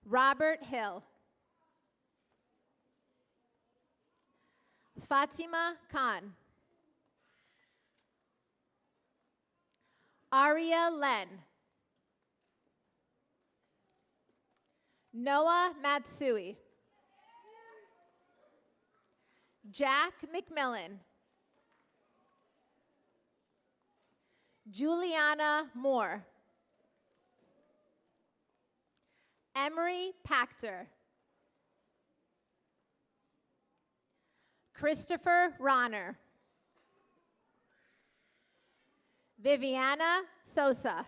Robert Hill. Fatima Khan. Aria Len. Noah Matsui. Jack McMillan. Juliana Moore. Emery Pachter. Christopher Ronner. Viviana Sosa.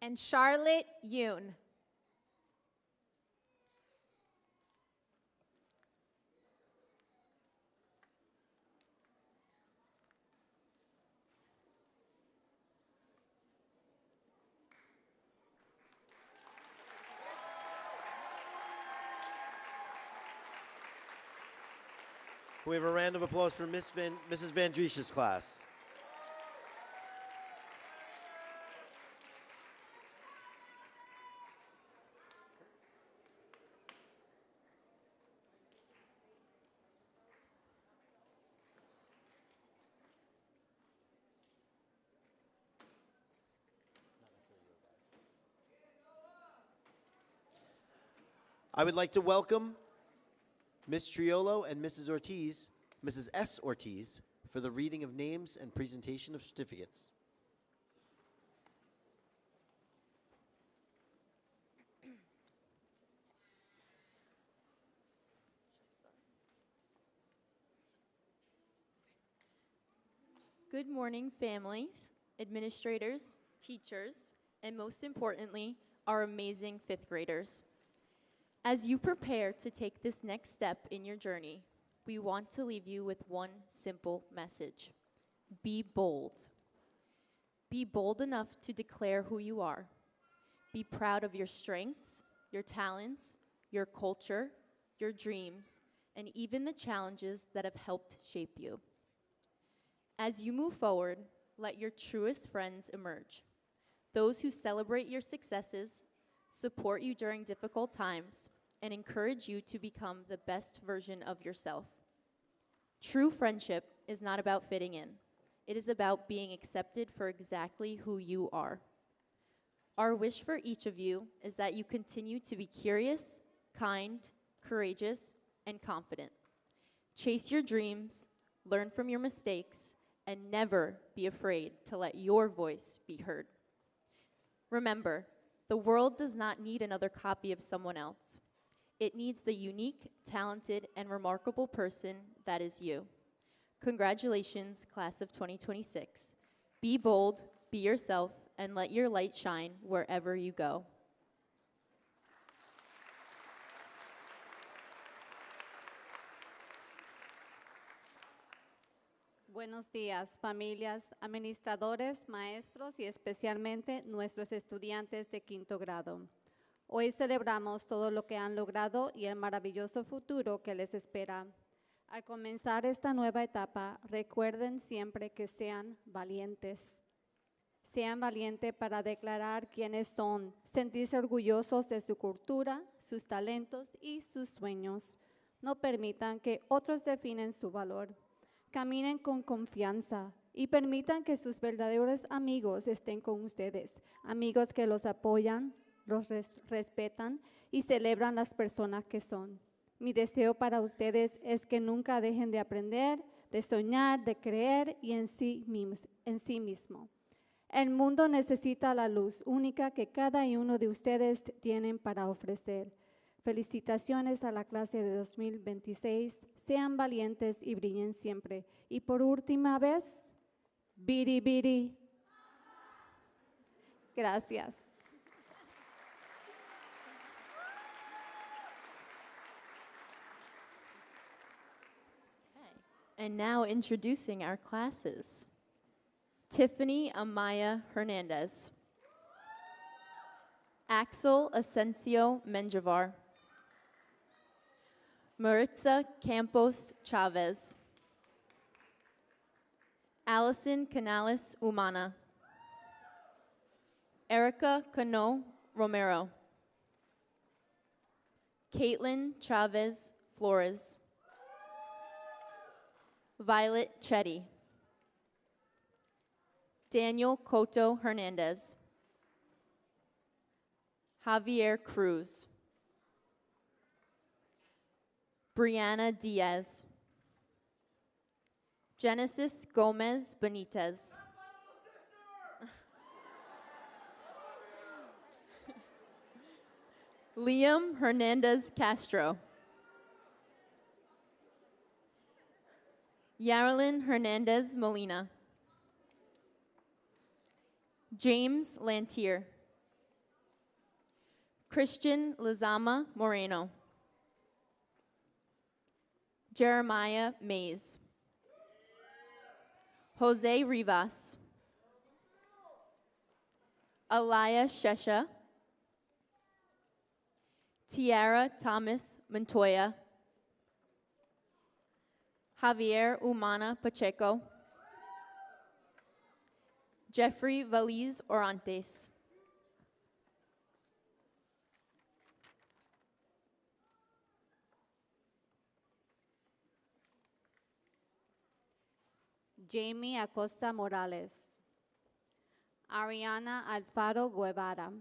And Charlotte Yoon. Can we have a round of applause for Mrs. Van Driescha's class? I would like to welcome Ms. Triolo and Mrs. S. Ortiz, for the reading of names and presentation of certificates. Good morning, families, administrators, teachers, and most importantly, our amazing fifth graders. As you prepare to take this next step in your journey, we want to leave you with one simple message. Be bold. Be bold enough to declare who you are. Be proud of your strengths, your talents, your culture, your dreams, and even the challenges that have helped shape you. As you move forward, let your truest friends emerge. Those who celebrate your successes, support you during difficult times, and encourage you to become the best version of yourself. True friendship is not about fitting in. It is about being accepted for exactly who you are. Our wish for each of you is that you continue to be curious, kind, courageous, and confident. Chase your dreams, learn from your mistakes, and never be afraid to let your voice be heard. Remember, the world does not need another copy of someone else. It needs the unique, talented, and remarkable person that is you. Congratulations, class of 2026. Be bold, be yourself, and let your light shine wherever you go. Buenos días, familias, administradores, maestros y especialmente nuestros estudiantes de quinto grado. Hoy celebramos todo lo que han logrado y el maravilloso futuro que les espera. Al comenzar esta nueva etapa, recuerden siempre que sean valientes. Sean valientes para declarar quiénes son, sentirse orgullosos de su cultura, sus talentos y sus sueños. No permitan que otros definen su valor. Caminen con confianza y permitan que sus verdaderos amigos estén con ustedes, amigos que los apoyan, los respetan y celebran las personas que son. Mi deseo para ustedes es que nunca dejen de aprender, de soñar, de creer y en sí mismo. El mundo necesita la luz única que cada uno de ustedes tienen para ofrecer. Felicitaciones a la clase de 2026. Sean valientes y brillen siempre. Y por última vez, biri biri. Gracias. And now introducing our classes. Tiffany Amaya Hernandez. Axel Asensio Menjivar. Maritza Campos Chavez. Allison Canales Umana. Erica Cano Romero. Caitlin Chavez Flores. Violet Chetty. Daniel Cotto Hernandez. Javier Cruz. Brianna Diaz. Genesis Gomez Benitez. Liam Hernandez Castro. Yarlin Hernandez Molina. James Lantier. Christian Lizama Moreno. Jeremiah Mays. Jose Rivas. Alaya Shesha. Tiara Thomas Montoya. Javier Umana Pacheco. Jeffrey Valiz Orantes. Jamie Acosta Morales. Ariana Alfaro Guevara.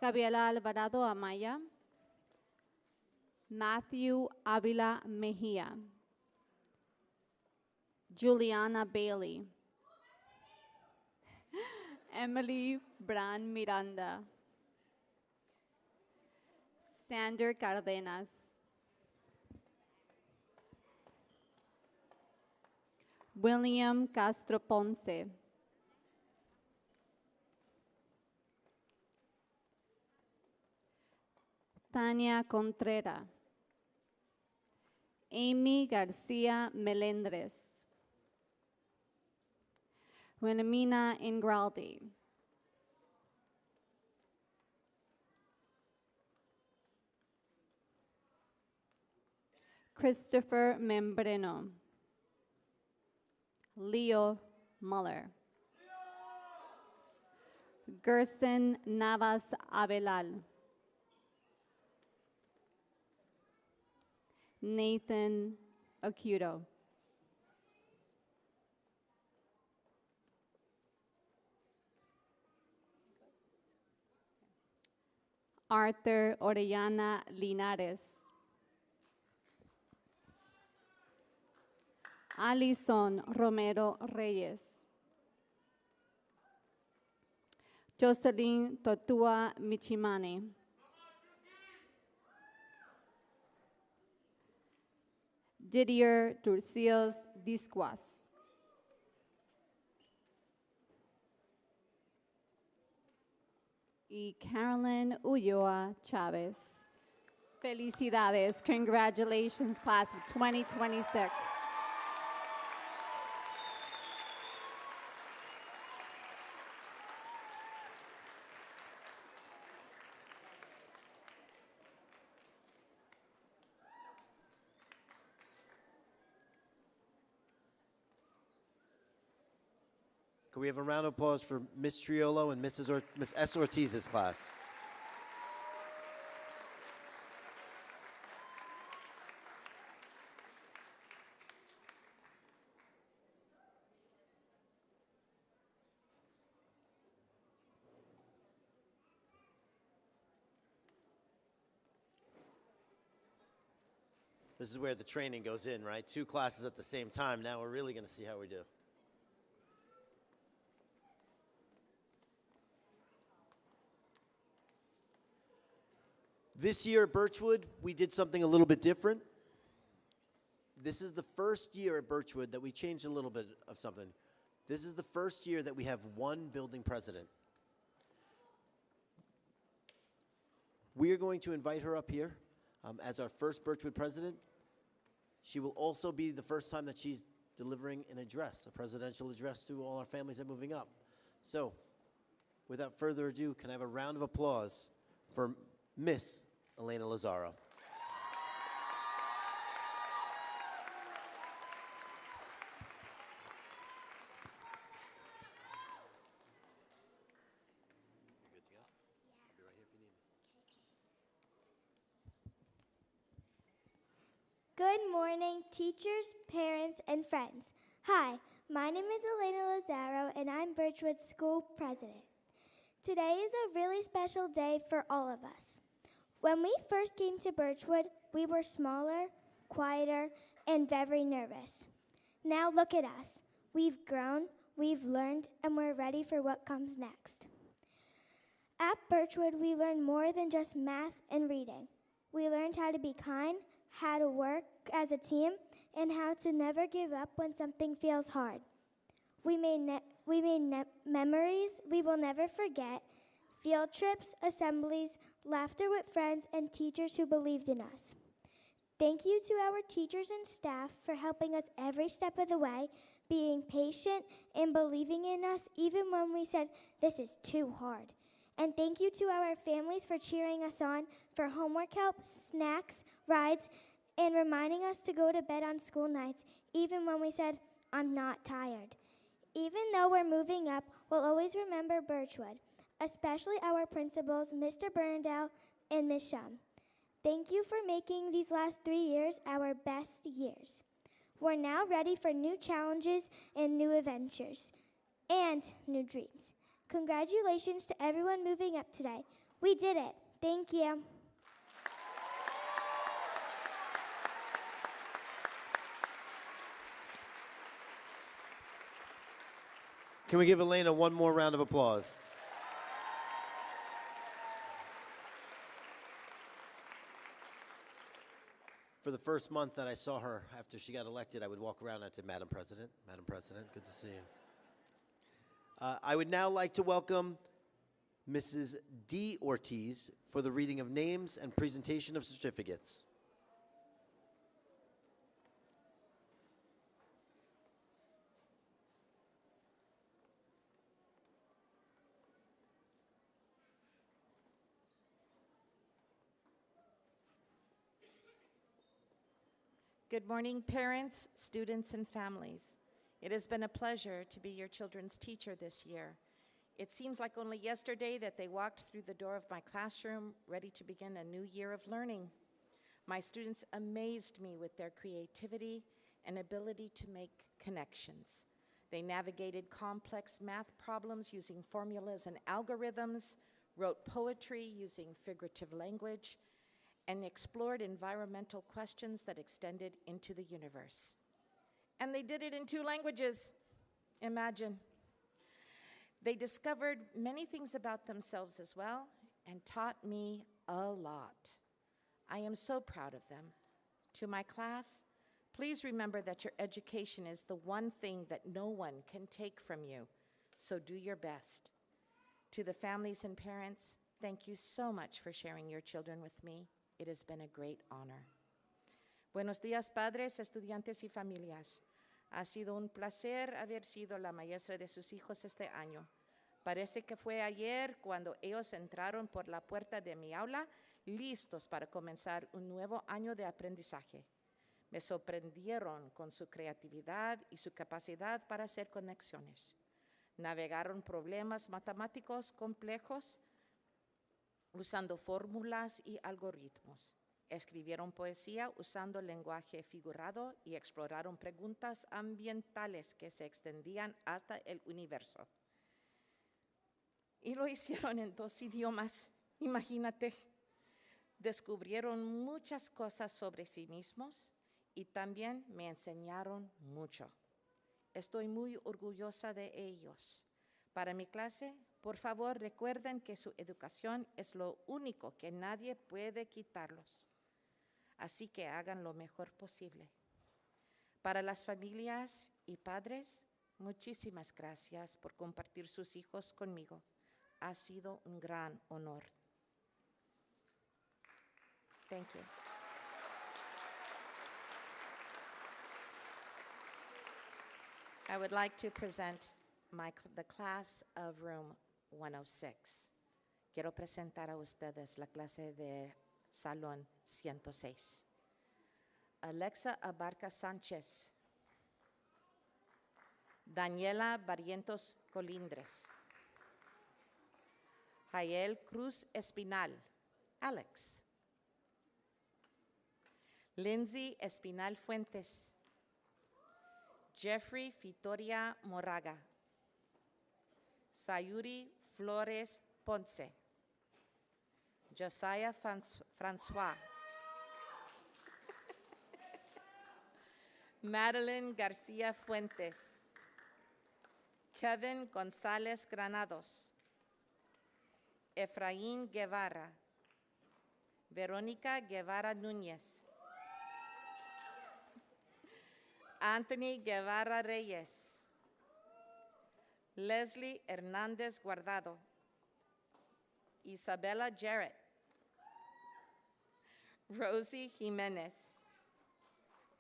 Gabriela Alvarado Amaya. Matthew Avila Mejia, Juliana Bailey, Emily Bran Miranda, Sander Cardenas, William Castro Ponce, Tania Contreras, Amy Garcia Melendres, Wilhelmina Ingraldi, Christopher Membreno, Leo Muller, Gerson Navas Abelal, Nathan Acuto, Arthur Orellana Linares, Alison Romero Reyes, Jocelyn Totua Michimane, Didier Turcios Discuas, y Carolyn Ulloa Chavez. Felicidades. Congratulations, class of 2026. Can we have a round of applause for Miss Triolo and Miss S. Ortiz's class? This is where the training goes in, right? 2 classes at the same time. Now we're really going to see how we do. This year at Birchwood, we did something a little bit different. This is the first year at Birchwood that we changed a little bit of something. This is the first year that we have one building president. We are going to invite her up here as our first Birchwood president. She will also be the first time that she's delivering an address, a presidential address to all our families that are moving up. So, without further ado, can I have a round of applause for Miss Elena Lazaro. Good morning, teachers, parents, and friends. Hi, my name is Elena Lazaro, and I'm Birchwood's school president. Today is a really special day for all of us. When we first came to Birchwood, we were smaller, quieter, and very nervous. Now look at us. We've grown, we've learned, and we're ready for what comes next. At Birchwood, we learned more than just math and reading. We learned how to be kind, how to work as a team, and how to never give up when something feels hard. We made memories we will never forget, field trips, assemblies, laughter with friends, and teachers who believed in us. Thank you to our teachers and staff for helping us every step of the way, being patient and believing in us even when we said, this is too hard. And thank you to our families for cheering us on, for homework help, snacks, rides, and reminding us to go to bed on school nights, even when we said, I'm not tired. Even though we're moving up, we'll always remember Birchwood, especially our principals, Mr. Burndale and Ms. Shum. Thank you for making these last 3 years our best years. We're now ready for new challenges and new adventures and new dreams. Congratulations to everyone moving up today. We did it. Thank you. Can we give Elena one more round of applause? For the first month that I saw her after she got elected, I would walk around and I'd say, Madam President, good to see you. I would now like to welcome Mrs. D. Ortiz for the reading of names and presentation of certificates. Good morning, parents, students, and families. It has been a pleasure to be your children's teacher this year. It seems like only yesterday that they walked through the door of my classroom, ready to begin a new year of learning. My students amazed me with their creativity and ability to make connections. They navigated complex math problems using formulas and algorithms, wrote poetry using figurative language, and explored environmental questions that extended into the universe. And they did it in 2 languages. Imagine. They discovered many things about themselves as well and taught me a lot. I am so proud of them. To my class, please remember that your education is the one thing that no one can take from you, so do your best. To the families and parents, thank you so much for sharing your children with me. It has been a great honor. Buenos días, padres, estudiantes y familias. Ha sido un placer haber sido la maestra de sus hijos este año. Parece que fue ayer cuando ellos entraron por la puerta de mi aula, listos para comenzar un nuevo año de aprendizaje. Me sorprendieron con su creatividad y su capacidad para hacer conexiones. Navegaron problemas matemáticos complejos usando fórmulas y algoritmos. Escribieron poesía usando lenguaje figurado y exploraron preguntas ambientales que se extendían hasta el universo. Y lo hicieron en 2 idiomas, imagínate. Descubrieron muchas cosas sobre sí mismos y también me enseñaron mucho. Estoy muy orgullosa de ellos. Para mi clase, por favor, recuerden que su educación es lo único que nadie puede quitarlos. Así que hagan lo mejor posible. Para las familias y padres, muchísimas gracias por compartir sus hijos conmigo. Ha sido un gran honor. Thank you. I would like to present the class of room 106. Quiero presentar a ustedes la clase de Salón 106. Alexa Abarca Sánchez. Daniela Barrientos Colindres. Jael Cruz Espinal. Alex. Lindsay Espinal Fuentes. Jeffrey Fitoria Moraga. Sayuri Flores Ponce. Josiah Francois. Madeline Garcia Fuentes. Kevin González Granados. Efraín Guevara. Verónica Guevara Núñez. Anthony Guevara Reyes. Leslie Hernández Guardado. Isabella Jarrett. Rosie Jiménez.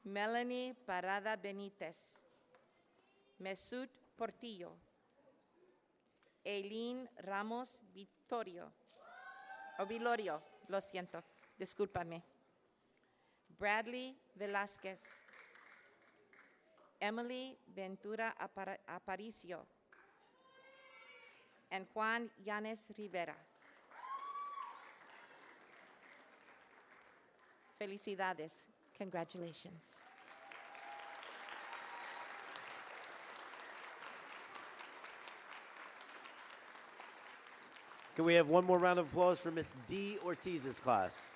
Melanie Parada Benítez. Mesut Portillo. Eileen Ramos Vilorio, lo siento, discúlpame. Bradley Velázquez. Emily Ventura Aparicio. And Juan Yanes Rivera. Felicidades. Congratulations. Can we have one more round of applause for Miss D. Ortiz's class?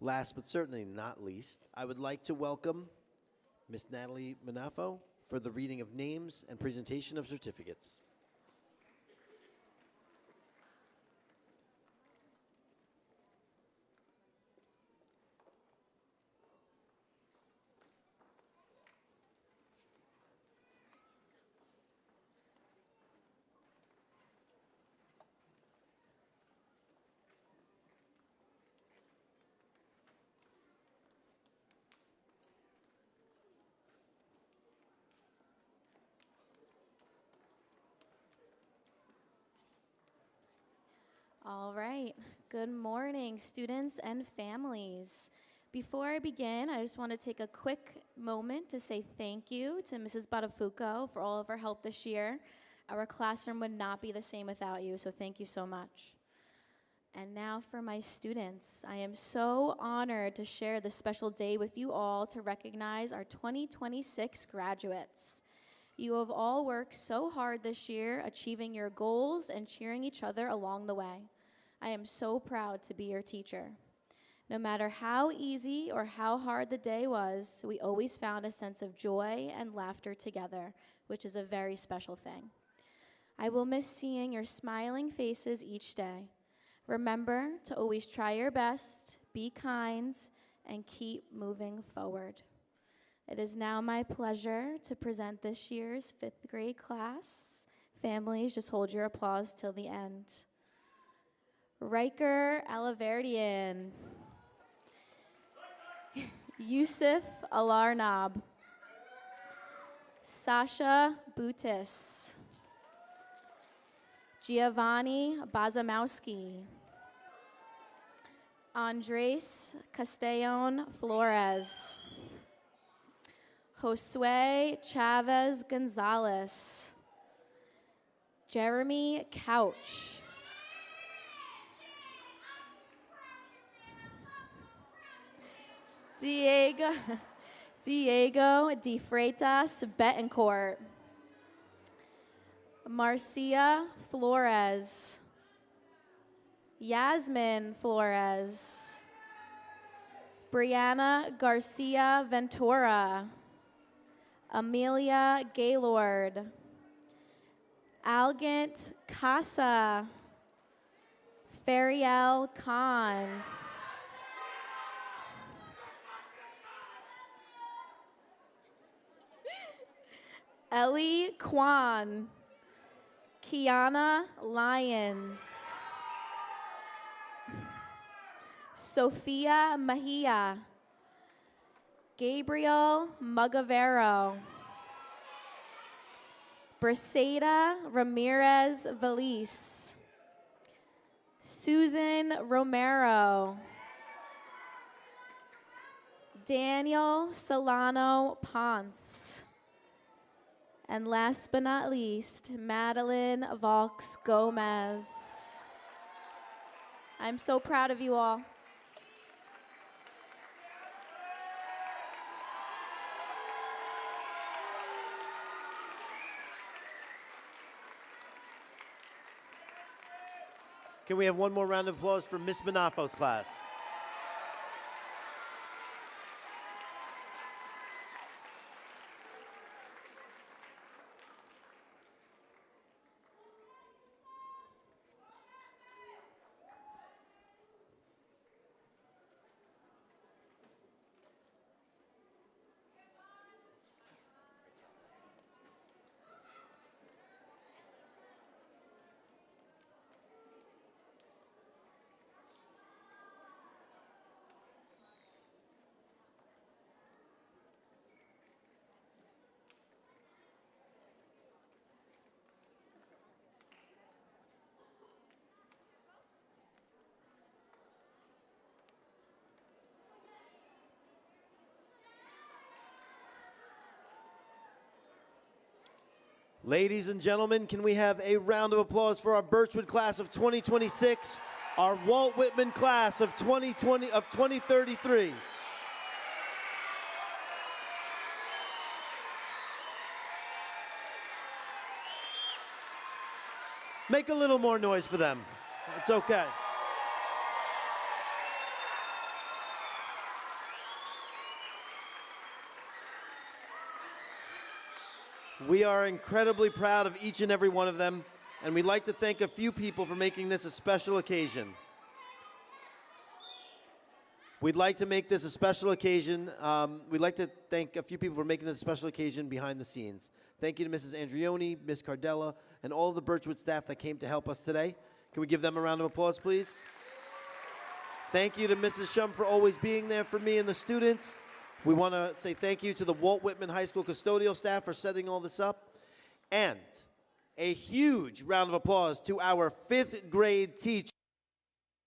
Last but certainly not least, I would like to welcome Miss Natalie Manafo for the reading of names and presentation of certificates. All right. Good morning, students and families. Before I begin, I just want to take a quick moment to say thank you to Mrs. Badafuco for all of her help this year. Our classroom would not be the same without you, so thank you so much. And now for my students. I am so honored to share this special day with you all to recognize our 2026 graduates. You have all worked so hard this year, achieving your goals and cheering each other along the way. I am so proud to be your teacher. No matter how easy or how hard the day was, we always found a sense of joy and laughter together, which is a very special thing. I will miss seeing your smiling faces each day. Remember to always try your best, be kind, and keep moving forward. It is now my pleasure to present this year's 5th grade class. Families, just hold your applause till the end. Riker Alaverdian, Yusuf Alarnab, Sasha Butis, Giovanni Bazamowski, Andres Castellon Flores, Josue Chavez Gonzalez, Jeremy Couch, Diego De Freitas Betancourt, Marcia Flores, Yasmin Flores, Brianna Garcia Ventura, Amelia Gaylord, Algant Casa, Fariel Khan, Ellie Kwan, Kiana Lyons, Sophia Mejia, Gabriel Mugavero, Briseida Ramirez Valise, Susan Romero, Daniel Solano Ponce, and last but not least, Madeline Valks Gomez. I'm so proud of you all. Can we have one more round of applause for Miss Manafo's class? Ladies and gentlemen, can we have a round of applause for our Birchwood class of 2026, our Walt Whitman class of 2033. Make a little more noise for them. It's okay. We are incredibly proud of each and every one of them, and we'd like to thank a few people for making this a special occasion. We'd like to make this a special occasion. We'd like to thank a few people for making this a special occasion behind the scenes. Thank you to Mrs. Andrioni, Ms. Cardella, and all of the Birchwood staff that came to help us today. Can we give them a round of applause, please? Thank you to Mrs. Shum for always being there for me and the students. We want to say thank you to the Walt Whitman High School custodial staff for setting all this up. And a huge round of applause to our 5th grade teachers.